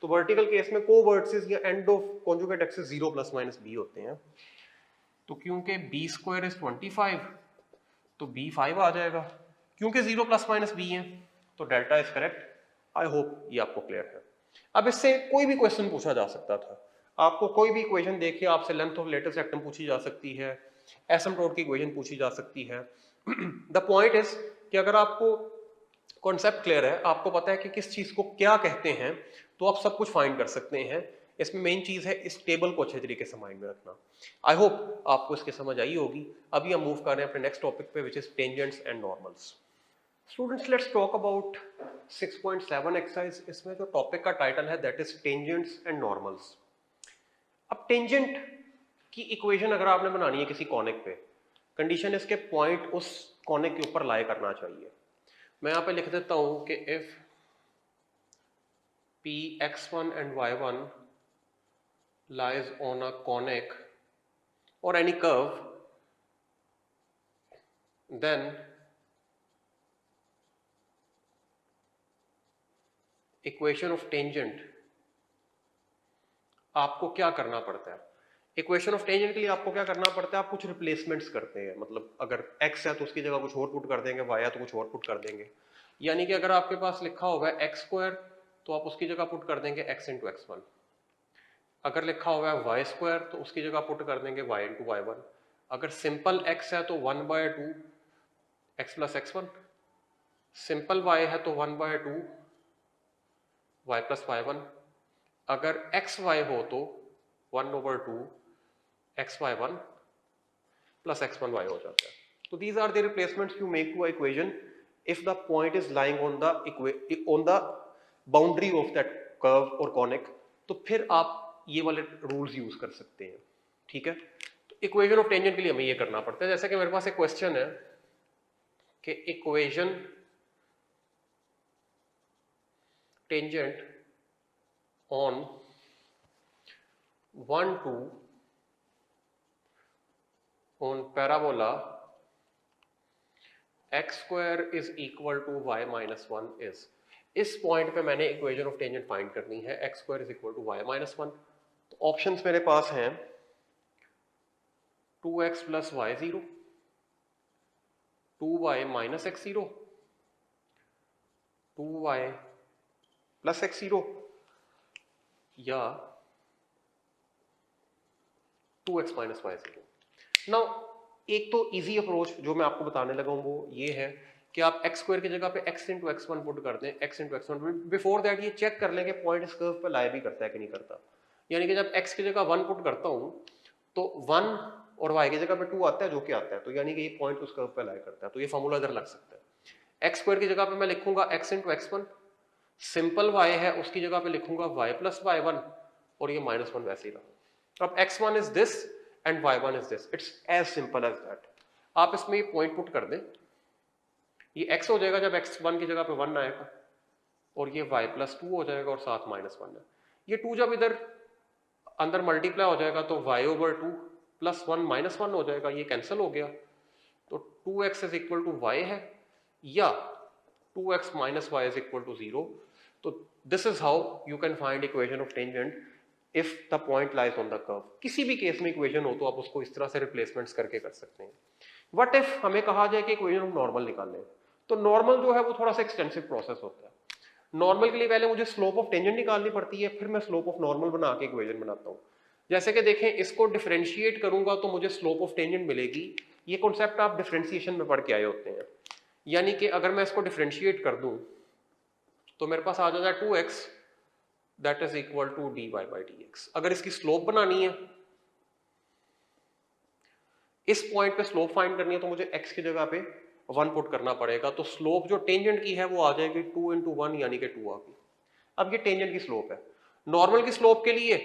तो वर्टिकल केस में कोवर्टिसेस या end of conjugate axes 0 ± b होते हैं। तो क्योंकि b² इज 25, तो b 5 आ जाएगा। क्योंकि 0 ± b है तो delta is correct. I hope ये आपको क्लियर है। अब इससे कोई भी क्वेश्चन पूछा जा सकता था। आपको कोई भी इक्वेशन देखिए, आपसे लेंथ ऑफ लेटेस्ट एटम पूछी जा सकती है, एसिम्प्टोट की इक्वेशन पूछी जा सकती है। द पॉइंट इज कि अगर आपको कॉन्सेप्ट क्लियर है, आपको पता है कि किस चीज को क्या कहते हैं, तो आप सब कुछ फाइंड कर सकते हैं। इसमें मेन चीज है इस टेबल को अच्छे तरीके से माइंड में रखना। आई होप आपको इसकी समझ आई होगी। अभी हम मूव कर रहे हैं अपने नेक्स्ट टॉपिक पे, which is tangents and normals. Students, let's talk about 6.7 exercise. इसमें जो टॉपिक का टाइटल है that is tangents and normals. अब टेंजेंट की इक्वेशन अगर आपने बनानी है किसी कॉनिक पे, कंडीशन इसके पॉइंट उस कॉनिक के ऊपर लाई करना चाहिए। मैं यहां पे लिख देता हूं कि if Px1 and y1 lies on a conic or any curve, then equation of tangent आपको क्या करना पड़ता है। इक्वेशन ऑफ टेंजेंट के लिए आपको क्या करना पड़ता है, आप कुछ रिप्लेसमेंट्स करते हैं। मतलब अगर x है तो उसकी जगह कुछ और पुट कर देंगे, y है तो कुछ और पुट कर देंगे। यानी कि अगर आपके पास लिखा होगा x² तो आप उसकी जगह पुट कर देंगे x × x1। अगर लिखा हुआ है y² तो उसकी जगह पुट कर देंगे y × y1। अगर सिंपल x है तो 1/2 x + x1, सिंपल y है तो 1/2 y + y1। अगर xy हो तो 1/2 xy1 + x1y हो जाता है। तो these are the replacements you make to a equation if the point is lying on the boundary of that curve or conic। तो फिर आप ये वाले रूल्स यूज कर सकते हैं, ठीक है। तो इक्वेशन ऑफ टेंजेंट के लिए हमें ये करना पड़ता है। जैसे कि मेरे पास एक क्वेश्चन है कि equation tangent on 1 2 on parabola x² is equal to y - 1 is। इस पॉइंट पे मैंने इक्वेशन ऑफ टेंजेंट फाइंड करनी है, x² is equal to y - 1। तो ऑप्शंस मेरे पास हैं 2x + y0, 2y - x0, 2y + x0 या 2x - y0। नाउ एक तो इजी अप्रोच जो मैं आपको बताने लगा हूं वो ये है कि आप x² की जगह पे x × x1 पुट कर दें, x × x1। बिफोर दैट ये चेक कर लें कि पॉइंट इस कर्व पे लाई भी करता है कि नहीं करता। यानी कि जब x की जगह 1 पुट करता हूं तो 1 और y की जगह पे 2 आता है जो कि आता है, तो यानी कि ये पॉइंट उस कर्व पे लाई करता है। तो ये फॉर्मूला इधर लग सकता है। x² की जगह पे मैं लिखूंगा x × x1, सिंपल y है उसकी जगह पे लिखूंगा y + y1, और ये -1 वैसे ही रहा। अब x1 is this and y1 is this, it's as simple as that. आप इसमें ये पॉइंट पुट कर दें, ये x हो जाएगा जब x1 की जगह पे 1 आएगा, और ये y + 2 हो जाएगा और साथ -1 है। ये 2 जब इधर अंदर मल्टीप्लाई हो जाएगा तो y/2 प्लस 1 माइनस 1 हो जाएगा, ये कैंसिल हो गया, तो 2x is equal to y है, या 2x minus y is equal to 0। तो this is how you can find equation of tangent if the point lies on the curve. किसी भी केस में इक्वेशन हो तो आप उसको इस तरह से रिप्लेसमेंट्स करके कर सकते हैं। व्हाट इफ हमें कहा जाए कि इक्वेशन ऑफ नॉर्मल निकालने, तो नॉर्मल जो है वो थोड़ा सा एक्सटेंसिव प्रोसेस होता है। नॉर्मल के लिए पहले मुझे स्लोप ऑफ टेंजेंट निकालनी पड़ती है, फिर मैं स्लोप ऑफ नॉर्मल बना के इक्वेशन बनाता हूँ। जैसे कि देखें, इसको डिफरेंशिएट करूंगा तो मुझे स्लोप ऑफ टेंजेंट मिलेगी। ये कॉन्सेप्ट आप डिफरेंशिएशन में पढ़ के आए होते हैं, यानी कि अगर मैं इसको डिफरेंशिएट कर दूं तो मेरे पास आ जाता है 2x that is equal to dy/dx। अगर इसकी स्लोप बनानी है, इस पॉइंट पे स्लोप फाइंड करनी है, तो मुझे x की जगह पे 1 पुट करना पड़ेगा। तो स्लोप जो टेंजेंट की है वो आ जाएगी 2 × 1 यानी कि 2 आ गई। अब ये टेंजेंट की स्लोप है। नॉर्मल की स्लोप के लिए,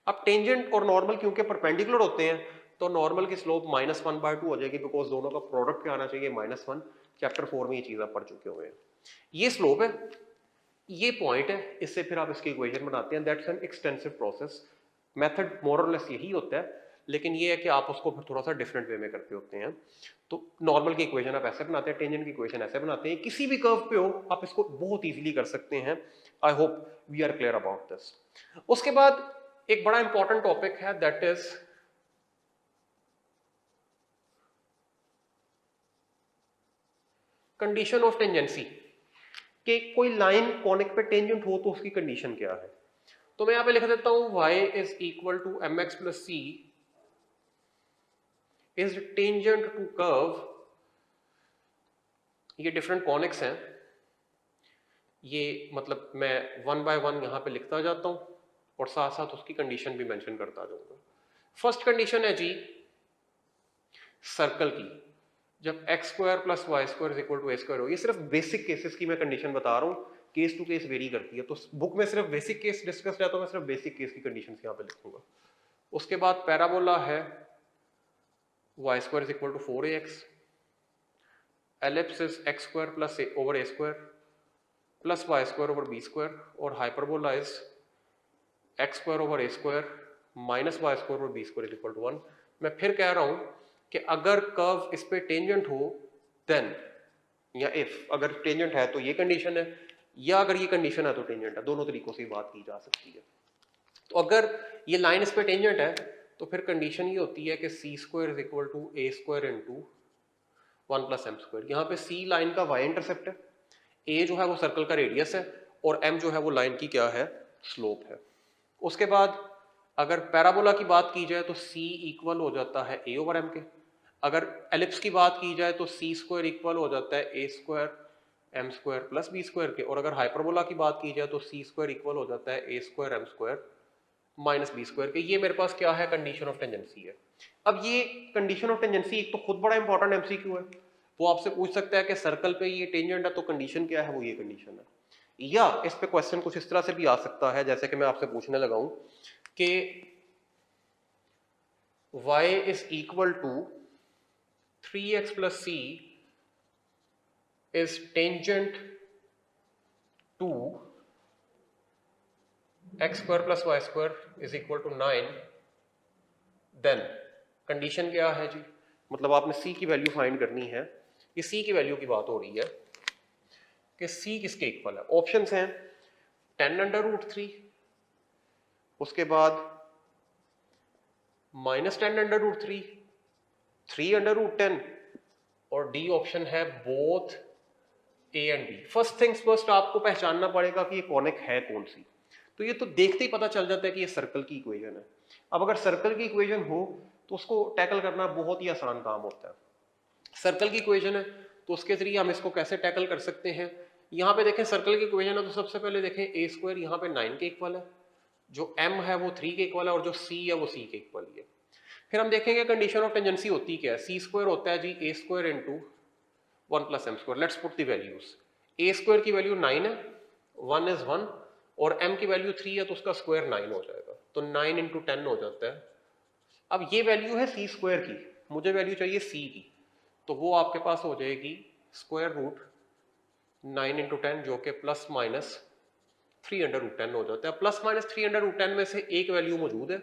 अब टेंजेंट और नॉर्मल क्योंकि परपेंडिकुलर होते हैं तो नॉर्मल की स्लोप -1/2 हो जाएगी, बिकॉज दोनों का प्रोडक्ट क्या आना चाहिए, -1। चैप्टर 4 में ये चीज आप पढ़ चुके हुए हैं। ये स्लोप है, ये पॉइंट है, इससे फिर आप इसकी इक्वेशन बनाते हैं। That's an extensive process. Method more or less यही होता है, लेकिन ये है कि आप उसको फिर थोड़ा सा डिफरेंट वे में करते होते हैं। तो नॉर्मल की इक्वेशन आप ऐसे बनाते हैं, टेंजेंट की इक्वेशन ऐसे बनाते हैं। किसी भी कर्व पे हो आप इसको बहुत इजीली कर सकते हैं। I hope we are clear about this. उसके बाद एक बड़ा इंपॉर्टेंट टॉपिक है, that is condition of tangency. कि कोई लाइन कॉनिक पे टेंजेंट हो तो उसकी कंडीशन क्या है। तो मैं यहां पे लिख देता हूं y is equal to mx plus c is tangent to curve. ये डिफरेंट कॉनिक्स हैं, ये मतलब मैं 1 बाय 1 यहां पे लिखता जाता हूं और साथ साथ उसकी कंडीशन भी मेंशन करता जाऊंगा। फर्स्ट कंडीशन है जी सर्कल की, जब x² plus y² is equal to a² हो। ये सिर्फ बेसिक केसेस की मैं कंडीशन बता रहा हूं, केस टू केस वेरी करती है। तो बुक में सिर्फ बेसिक केस डिस्कस है, तो मैं सिर्फ बेसिक केस की कंडीशन यहाँ पे लिखूंगा। उसके बाद पैराबोला है y² is equal to 4ax, ellipse is x² plus a² plus y² over b², और hyperbola is x² over a² minus y² over b² is equal to 1। मैं फिर कह रहा हूं कि अगर कर्व इस पे टेंजेंट हो देन, या इफ अगर टेंजेंट है तो ये कंडीशन है, या अगर ये कंडीशन है तो टेंजेंट है। दोनों तरीकों से बात की जा सकती है। तो अगर ये लाइन इस पे टेंजेंट है तो फिर कंडीशन ये होती है कि c² is equal to a² into 1 plus m²। यहाँ पे c लाइन का y इंटरसेप्ट है, a जो है वो सर्कल का रेडियस है, और m जो है वो लाइन की क्या है, स्लोप है। उसके बाद अगर पैराबोला की बात की जाए तो c इक्वल हो जाता है a ओवर m के। अगर एलिप्स की बात की जाए तो c² इक्वल हो जाता है a² m² प्लस b² के। और अगर हाइपरबोला की बात की जाए तो c² इक्वल हो जाता है a² m² माइनस b² के। ये मेरे पास क्या है, कंडीशन ऑफ टेंजेंसी है। अब ये कंडीशन ऑफ टेंजेंसी एक तो खुद बड़ा इंपॉर्टेंट एमसीक्यू है। वो आपसे पूछ सकता है कि सर्कल पे ये टेंजेंट है तो कंडीशन क्या है, वो ये कंडीशन है। या इस पे क्वेश्चन कुछ इस तरह से भी आ सकता है, जैसे कि मैं आपसे पूछने लगा हूं कि y is equal to 3x plus c is tangent to x² plus y² is equal to 9, then condition क्या है जी, मतलब आपने c की वैल्यू फाइंड करनी है। ये c की वैल्यू की बात हो रही है कि c किसके इक्वल है। ऑप्शंस हैं 10√3, उसके बाद -10√3, 3√10, और डी ऑप्शन है both A and B. First things first, आपको पहचानना पड़ेगा कि ये कॉनिक है कौन सी। तो ये तो देखते ही पता चल जाता है कि ये सर्कल की इक्वेशन है। अब अगर सर्कल की इक्वेशन हो तो उसको टैकल करना बहुत ही आसान काम होता है। सर्कल की इक्वेशन है तो उसके जरिए हम इसको कैसे टैकल कर सकते हैं। यहाँ पे देखें सर्कल की इक्वेशन है तो सबसे पहले देखें a² यहाँ पे 9 के इक्वल है, जो m है वो 3 के इक्वल है, और जो c है वो c के इक्वल ही है। फिर हम देखेंगे कंडीशन ऑफ टेंजेंसी होती क्या है। c² होता है जी a² into 1 plus m²। Let's put the values. a² की वैल्यू 9 है, 1 इज 1, और m की वैल्यू 3 है तो उसका स्क्वायर 9 हो जाएगा, तो 9 इंटू 10 हो जाता है। अब ये वैल्यू है c² की, मुझे वैल्यू चाहिए c की, तो वो आपके पास हो जाएगी स्क्वायर रूट 9 इंटू 10 जो कि प्लस माइनस 3/√10 हो जाता है। प्लस माइनस 3/√10 में से एक वैल्यू मौजूद है,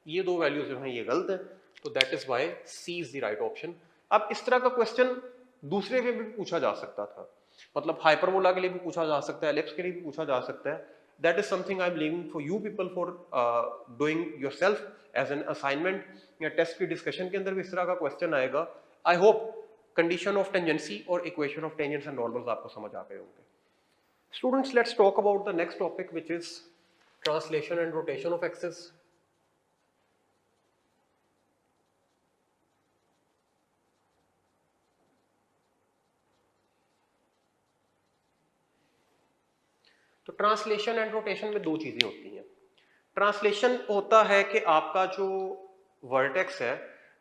ये दो वैल्यू जो हैं ये गलत है, तो that is why C is the right option. अब इस तरह का क्वेश्चन दूसरे वे में भी पूछा जा सकता था, मतलब हाइपरबोला के लिए भी पूछा जा सकता है, एलिप्स के लिए भी पूछा जा सकता है। That is something I am leaving for you people for doing yourself as an assignment, या टेस्ट की डिस्कशन के अंदर भी इस तरह का क्वेश्चन आएगा। I hope condition of tangency और equation of tangents and normals आपको समझ आ गए होंगे। Students, let's talk about the next topic, which is translation and rotation of axes. तो ट्रांसलेशन एंड रोटेशन में दो चीजें होती हैं। ट्रांसलेशन होता है कि आपका जो वर्टेक्स है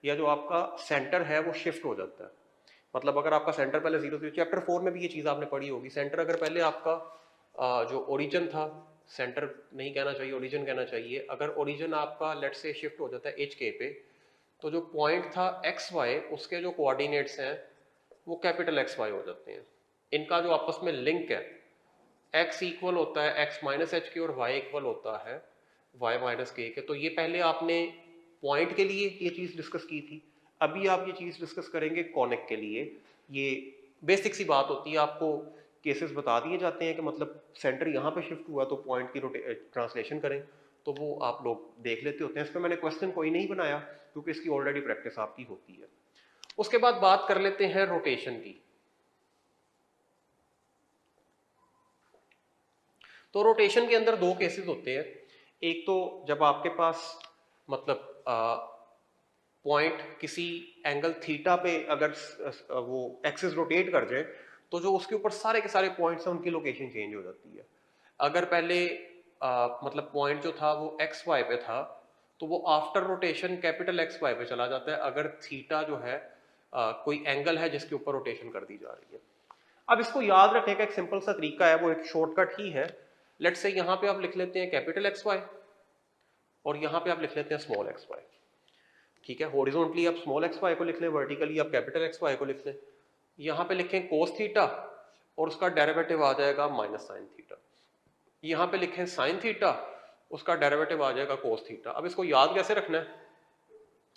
या जो आपका सेंटर है वो शिफ्ट हो जाता है। मतलब अगर आपका सेंटर पहले 0 0, चैप्टर 4 में भी ये चीज आपने पढ़ी होगी, सेंटर अगर पहले आपका जो ओरिजिन था, सेंटर नहीं कहना चाहिए ओरिजिन कहना चाहिए, अगर ओरिजिन आपका लेट्स से शिफ्ट हो जाता है एच के पे, तो जो पॉइंट था एक्स वाई उसके जो कोऑर्डिनेट्स हैं वो कैपिटल एक्स वाई हो जाते हैं। इनका जो आपस में लिंक है, x इक्वल होता है x माइनस एच के और y इक्वल होता है y माइनस के के। तो ये पहले आपने पॉइंट के लिए ये चीज डिस्कस की थी, अभी आप ये चीज डिस्कस करेंगे कॉनिक के लिए। ये बेसिक सी बात होती है, आपको केसेस बता दिए जाते हैं कि मतलब सेंटर यहाँ पे शिफ्ट हुआ तो पॉइंट की ट्रांसलेशन करें, तो वो आप लोग देख लेते होते हैं। इस पर मैंने क्वेश्चन कोई नहीं बनाया क्योंकि इसकी ऑलरेडी प्रैक्टिस आपकी होती है। उसके बाद बात कर लेते हैं रोटेशन की। तो रोटेशन के अंदर दो केसेस होते हैं। एक तो जब आपके पास मतलब पॉइंट किसी एंगल थीटा पे अगर वो एक्सिस रोटेट कर जाए, तो जो उसके ऊपर सारे के सारे पॉइंट्स हैं उनकी लोकेशन चेंज हो जाती है। अगर पहले मतलब पॉइंट जो था वो एक्स वाई पे था, तो वो after rotation capital X Y पे चला जाता है, अगर थीटा जो है कोई एंगल है जिसके ऊपर रोटेशन कर दी जा रही है। अब इसको याद रखने का एक सिंपल सा तरीका है, वो एक शॉर्टकट ही है। लेट्स से यहाँ पे आप लिख लेते हैं कैपिटल एक्स वाई और यहाँ पे आप लिख लेते हैं स्मॉल एक्स वाई। ठीक है, हॉरिजॉन्टली आप स्मॉल एक्स वाई को लिख लें, वर्टिकली आप कैपिटल एक्स वाई को लिख लें। यहाँ पे लिखें कोस थीटा और उसका डेरिवेटिव आ जाएगा माइनस साइन थीटा। यहाँ पे लिखें साइन थीटा, उसका डेरिवेटिव आ जाएगा कोस थीटा। अब इसको याद कैसे रखना है?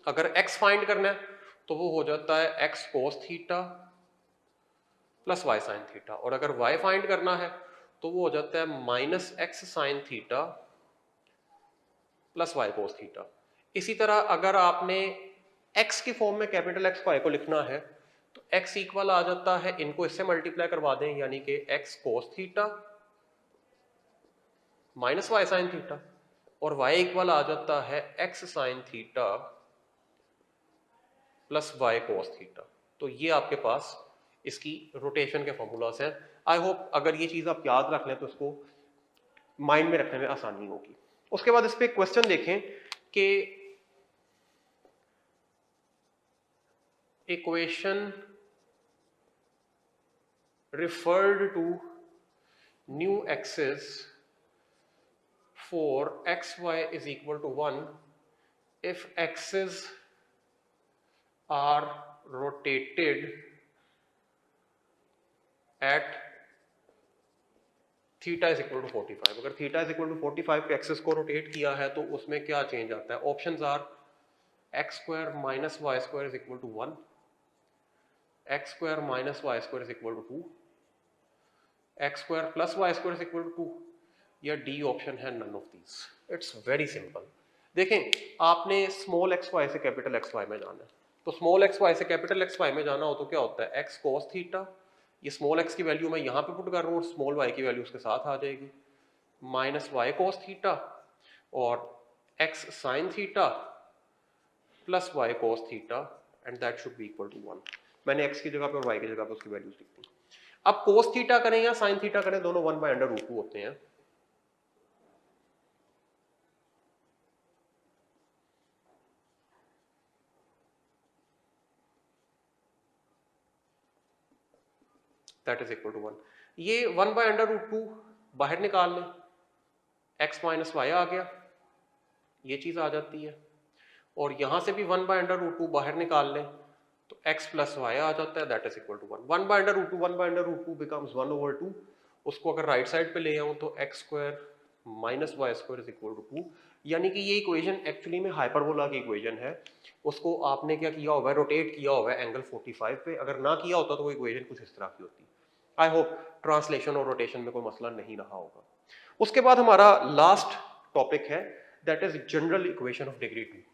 अगर एक्स फाइंड करना है तो वो हो जाता है X cos theta plus Y sine theta, और अगर वाई फाइंड करना है तो वो हो जाता है minus X sine theta plus Y cos theta. इसी तरह अगर आपने x की फॉर्म में कैपिटल एक्स वाई को लिखना है तो x इक्वल आ जाता है, इनको इससे मल्टीप्लाई करवा दें, यानी कि x cos theta minus Y sine theta, और y इक्वल आ जाता है x sine theta plus Y cos theta. तो ये आपके पास इसकी रोटेशन के फॉर्मूलाज हैं। आई होप अगर ये चीज आप याद रख लें तो इसको माइंड में रखने में आसानी होगी। उसके बाद इस पे क्वेश्चन देखें कि equation referred to new axis for xy is equal to 1 if axes are rotated at theta is equal to 45। अगर थीटा इज इक्वल टू 45 पे एक्सिस को रोटेट किया है तो उसमें क्या चेंज आता है? Options are X square minus Y square is equal to 1, X square minus Y square is equal to 2, X square plus Y square is equal to 2, या डी ऑप्शन है none of these. It's very simple. देखें, आपने small X Y से capital X Y में जाना है, तो small X Y से कैपिटल एक्स वाई में जाना हो तो क्या होता है? एक्स कोस थीटा, ये स्मॉल एक्स की वैल्यू मैं यहाँ पे पुट कर रहा हूँ और स्मॉल वाई की वैल्यू उसके साथ आ जाएगी, माइनस वाई कोस थीटा और X sine theta plus Y cos theta, and that should be equal to 1। मैंने एक्स की जगह पे और वाई की जगह पे उसकी वैल्यूज लिख दी। अब कोस थीटा करें या साइन थीटा करें, दोनों 1/√2 होते हैं। That is equal to 1। ये 1/√2 बाहर निकाल लें, x माइनस वाई आ गया, ये चीज आ जाती है, और यहां से भी 1/√2 बाहर निकाल लें तो x प्लस वाई आ जाता है, that is equal to 1। 1/√2 1/√2 becomes 1/2, उसको अगर राइट साइड पे ले आऊँ तो X square minus Y square is equal to 2, यानी कि ये इक्वेशन एक्चुअली में हाइपरबोला की इक्वेशन है। उसको आपने क्या किया हुआ है, रोटेट किया हुआ है एंगल 45 पे, अगर ना किया होता तो वो इक्वेशन कुछ इस तरह की होती। आई होप ट्रांसलेशन और रोटेशन में कोई मसला नहीं रहा होगा। उसके बाद हमारा लास्ट टॉपिक है, that is general equation of degree 2।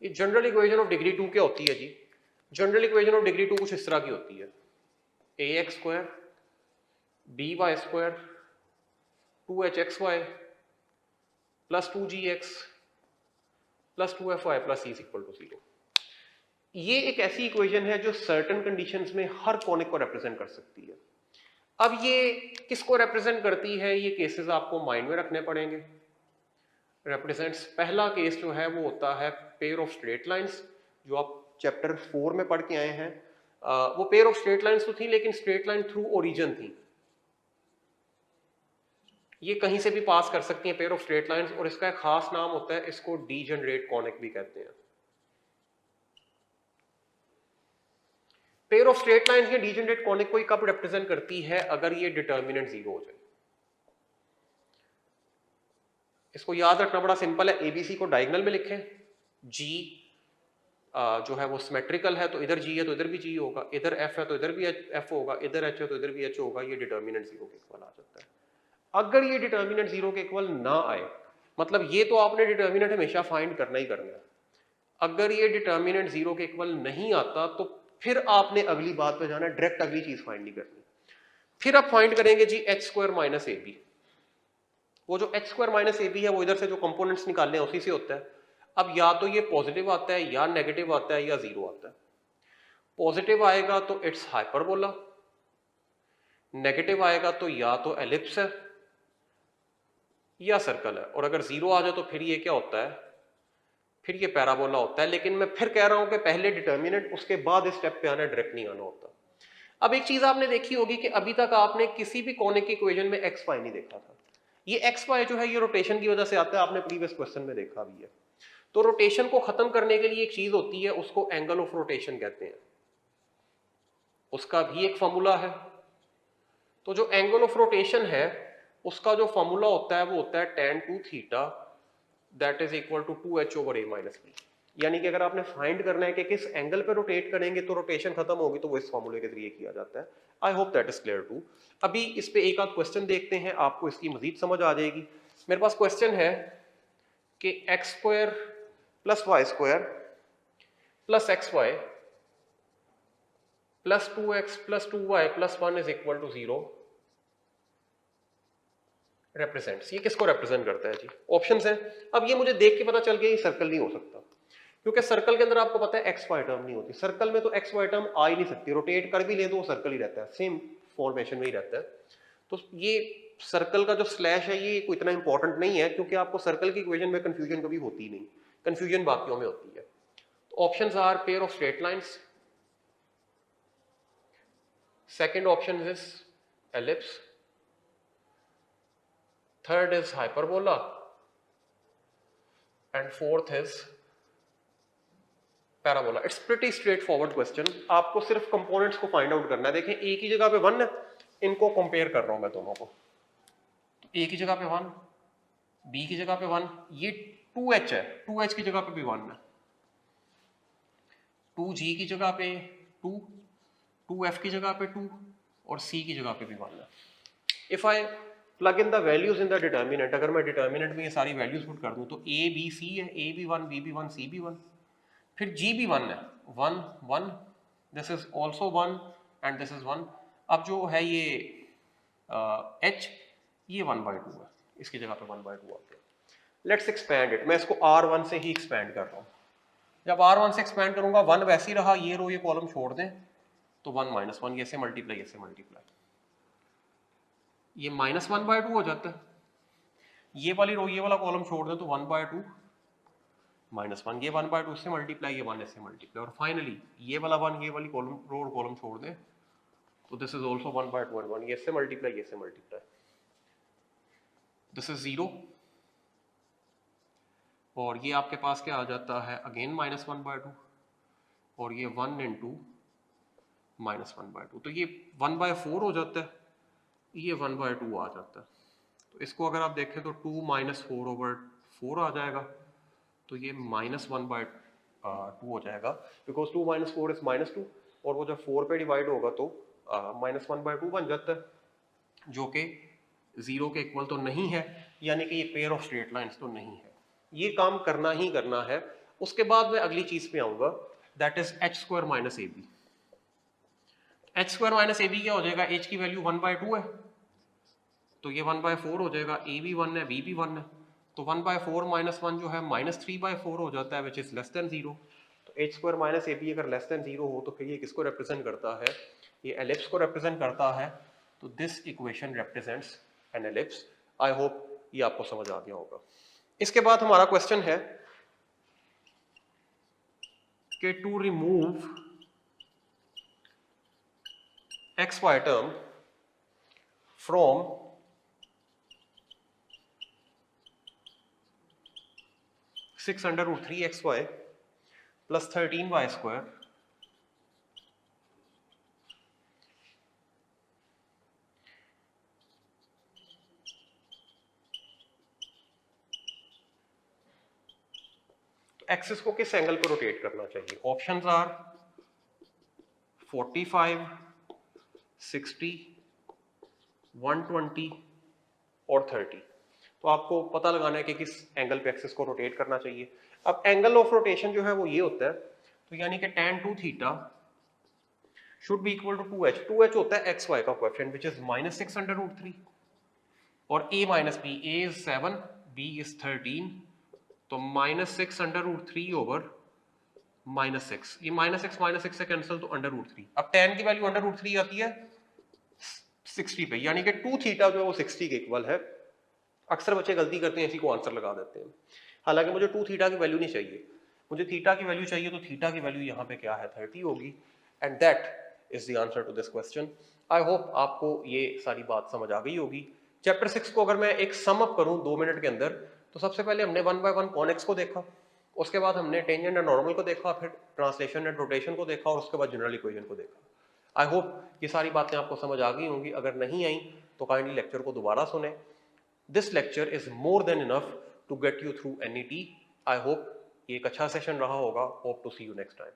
ये जनरल इक्वेशन ऑफ डिग्री 2 क्या होती है जी? जनरल इक्वेशन ऑफ डिग्री 2 कुछ इस तरह की होती है, A X square B Y square 2h(xy) plus 2g(x) plus 2fy plus c is equal to 0। ये एक ऐसी इक्वेशन है जो सर्टेन कंडीशंस में हर कॉनिक को रिप्रेजेंट कर सकती है। अब ये किसको रिप्रेजेंट करती है, ये केसेस आपको माइंड में रखने पड़ेंगे। रिप्रेजेंट्स, पहला केस जो है वो होता है पेयर ऑफ स्ट्रेट लाइंस, जो आप चैप्टर 4 में पढ़ के आए हैं। वो पेयर ऑफ स्ट्रेट लाइंस तो थी, लेकिन स्ट्रेट लाइन थ्रू ओरिजिन थी। ये कहीं से भी पास कर सकती हैं पेयर ऑफ स्ट्रेट लाइंस, और इसका एक खास नाम होता है, इसको डीजनरेट कॉनिक भी कहते हैं। पेयर ऑफ स्ट्रेट लाइंस या डीजनरेट कॉनिक को कब रिप्रेजेंट करती है, अगर ये डिटर्मिनेंट 0 हो जाए। इसको याद रखना बड़ा सिंपल है, एबीसी को डायगोनल में लिखें, जी जो है वो सिमेट्रिकल है, तो इधर जी है तो इधर भी जी होगा, इधर एफ है तो इधर भी एफ होगा, इधर एच है तो इधर भी एच होगा, ये डिटर्मिनेंट 0 के इक्वल आ जाता है। अगर ये डिटर्मिनेंट 0 के इक्वल ना आए, मतलब ये तो आपने डिटर्मिनेंट हमेशा फाइंड करना ही करना है। अगर ये डिटर्मिनेंट 0 के इक्वल नहीं आता तो फिर आपने अगली बात पे जाना है, डायरेक्ट अगली चीज फाइंड नहीं करनी। फिर आप फाइंड करेंगे जी H square minus A B. वो जो H square minus A B है वो इधर से जो कंपोनेंट्स निकालने हैं उसी से होता है। अब या तो ये पॉजिटिव आता है या नेगेटिव आता है या 0 आता है। पॉजिटिव आएगा तो इट्स हाइपरबोला, नेगेटिव आएगा तो या तो एलिप्स है या सर्कल है, और अगर 0 आ जाए तो फिर ये क्या होता है, फिर ये पैराबोला होता है। लेकिन मैं फिर कह रहा हूं कि पहले डिटर्मिनेंट, उसके बाद इस स्टेप पे आना, डायरेक्ट नहीं आना होता। अब एक चीज आपने देखी होगी कि अभी तक आपने किसी भी कॉनिक की इक्वेशन में एक्स वाई नहीं देखा था। ये एक्स वाई जो है ये रोटेशन की वजह से आता है, आपने प्रीवियस क्वेश्चन में देखा भी है। तो रोटेशन को खत्म करने के लिए एक चीज होती है, उसको एंगल ऑफ रोटेशन कहते हैं, उसका भी एक फॉर्मूला है। तो जो एंगल ऑफ रोटेशन है उसका जो फॉर्मूला होता है वो होता है tan 2 theta that is equal to 2h over a minus B. यानी कि अगर आपने फाइंड करना है कि किस एंगल पे रोटेट करेंगे तो रोटेशन खत्म होगी, तो वो इस फॉर्मूले के जरिए किया जाता है। I hope that is clear too. अभी इस पे एक आध क्वेश्चन देखते हैं, आपको इसकी मजीद समझ आ जाएगी। मेरे पास क्वेश्चन है कि X square plus Y square plus X Y plus 2x plus 2y plus 1 is equal to 0 represents. ये किसको रिप्रेजेंट करता है जी? ऑप्शंस हैं। अब ये मुझे देख के पता चल गया ये सर्कल नहीं हो सकता, क्योंकि सर्कल के अंदर आपको पता है एक्स वाई टर्म नहीं होती। सर्कल में तो एक्स वाई टर्म आ ही नहीं सकती, रोटेट कर भी ले तो वो सर्कल ही रहता है, सेम फॉर्मेशन में ही रहता है। तो ये सर्कल का जो स्लैश है ये कोई इतना इंपॉर्टेंट नहीं है, क्योंकि आपको सर्कल की इक्वेशन में कंफ्यूजन कभी होती नहीं, कंफ्यूजन बाकियों में होती है। तो options are pair of straight lines, second option is ellipse, third is hyperbola, and fourth is parabola. It's pretty straightforward question. आपको सिर्फ कंपोनेंट्स को फाइंड आउट करना है। देखें ए की जगह पे 1 है, इनको कंपेयर कर रहा हूं मैं दोनों को। ए की जगह पे 1, बी की जगह पे 1, ये 2h है, 2h की जगह पे भी 1 है, 2g की जगह पे 2, 2f की जगह पे 2 और c की जगह पे भी 1 है। If I plug in the values in the determinant, अगर मैं डिटर्मिनेंट में ये सारी वैल्यूज पुट कर दूं तो a b c है, a भी 1, b भी 1, c भी 1, फिर g भी 1 है, 1 1, this is also 1 and this is 1। अब जो है ये h, ये 1/2 है, इसकी जगह पे 1/2 आता है। Let's expand it. मैं इसको r1 से ही एक्सपैंड कर रहा हूँ। जब r1 से एक्सपैंड करूंगा 1 वैसे ही रहा, ये रो ये कॉलम छोड़ दें तो 1 - 1, ये से मल्टीप्लाई, ये से मल्टीप्लाई, ये -1/2 हो जाता है। ये वाली रो ये वाला कॉलम छोड़ दें तो 1/2 -1, ये 1/2 से मल्टीप्लाई, ये 1 से मल्टीप्लाई, और फाइनली ये वाला 1 ये वाली कॉलम रो और कॉलम छोड़ दें तो दिस इज आल्सो 1/2 and 1, ये से मल्टीप्लाई, ये से मल्टीप्लाई, दिस इज 0, और ये आपके पास क्या आ जाता है अगेन -1/2 और ये 1 इंटू -1/2, तो ये 1/4 हो जाता है, ये 1/2 आ जाता है। तो इसको अगर आप देखें तो 2 - 4/4 आ जाएगा, तो ये -1/2 हो जाएगा, बिकॉज 2 - 4 इज -2 और वो जब 4 पे डिवाइड होगा तो -1/2 बन जाता है, जो कि 0 के इक्वल तो नहीं है, यानी कि ये पेयर ऑफ स्ट्रेट लाइंस तो नहीं है। ये काम करना ही करना है। उसके बाद मैं अगली चीज पे आऊंगा, that is h² - ab। h² - ab क्या हो जाएगा, h की वैल्यू 1/2 है, तो ये 1/4 हो जाएगा, a भी 1 है, b भी 1 है, तो 1/4 - 1 जो है -3/4 हो जाता है, विच इज लेस देन 0। तो h² - ab अगर लेस देन 0 हो तो फिर ये किसको रिप्रेजेंट करता है, ये एलिप्स को रिप्रेजेंट करता है। तो this equation represents an ellipse. I hope ये आपको समझ आ गया होगा। इसके बाद हमारा क्वेश्चन है कि to remove xy term from (6√3xy + 13y²) axis को किस एंगल पर रोटेट करना चाहिए। ऑप्शंस आर 45, 60, 120 और 30। तो आपको पता लगाना है कि किस एंगल पे एक्सिस को रोटेट करना चाहिए। अब एंगल ऑफ रोटेशन जो है वो ये होता है, तो यानी कि tan 2 theta should be equal to 2h। 2h होता है एक्स वाई का कोएफिशिएंट विच इज -6√3 और a - b, a is 7, b is 13, तो -6√3 ओवर -6, ये -6 से कैंसिल, तो √3। अब tan की वैल्यू √3 आती है 60 पे, यानी कि 2 थीटा जो है वो 60 के इक्वल है। अक्सर बच्चे गलती करते हैं, इसी को आंसर लगा देते हैं, हालांकि मुझे 2 थीटा की वैल्यू नहीं चाहिए, मुझे थीटा की वैल्यू चाहिए, तो थीटा की वैल्यू यहाँ पे क्या है 30 होगी, and that is the answer to this question. I hope आपको ये सारी बात समझ आ गई होगी। चैप्टर 6 को अगर मैं एक सम अप करूं 2 मिनट के अंदर, तो सबसे पहले हमने 1 बाय 1 कॉन्वेक्स को देखा, उसके बाद हमने टेंजेंट एंड नॉर्मल को देखा, फिर ट्रांसलेशन एंड रोटेशन को देखा, और उसके बाद जनरल इक्वेशन को देखा। आई होप ये सारी बातें आपको समझ आ गई होंगी। अगर नहीं आई तो काइंडली लेक्चर को दोबारा सुने। This lecture is more than enough to get you through NET। I hope ये एक अच्छा सेशन रहा होगा। Hope to see you next time.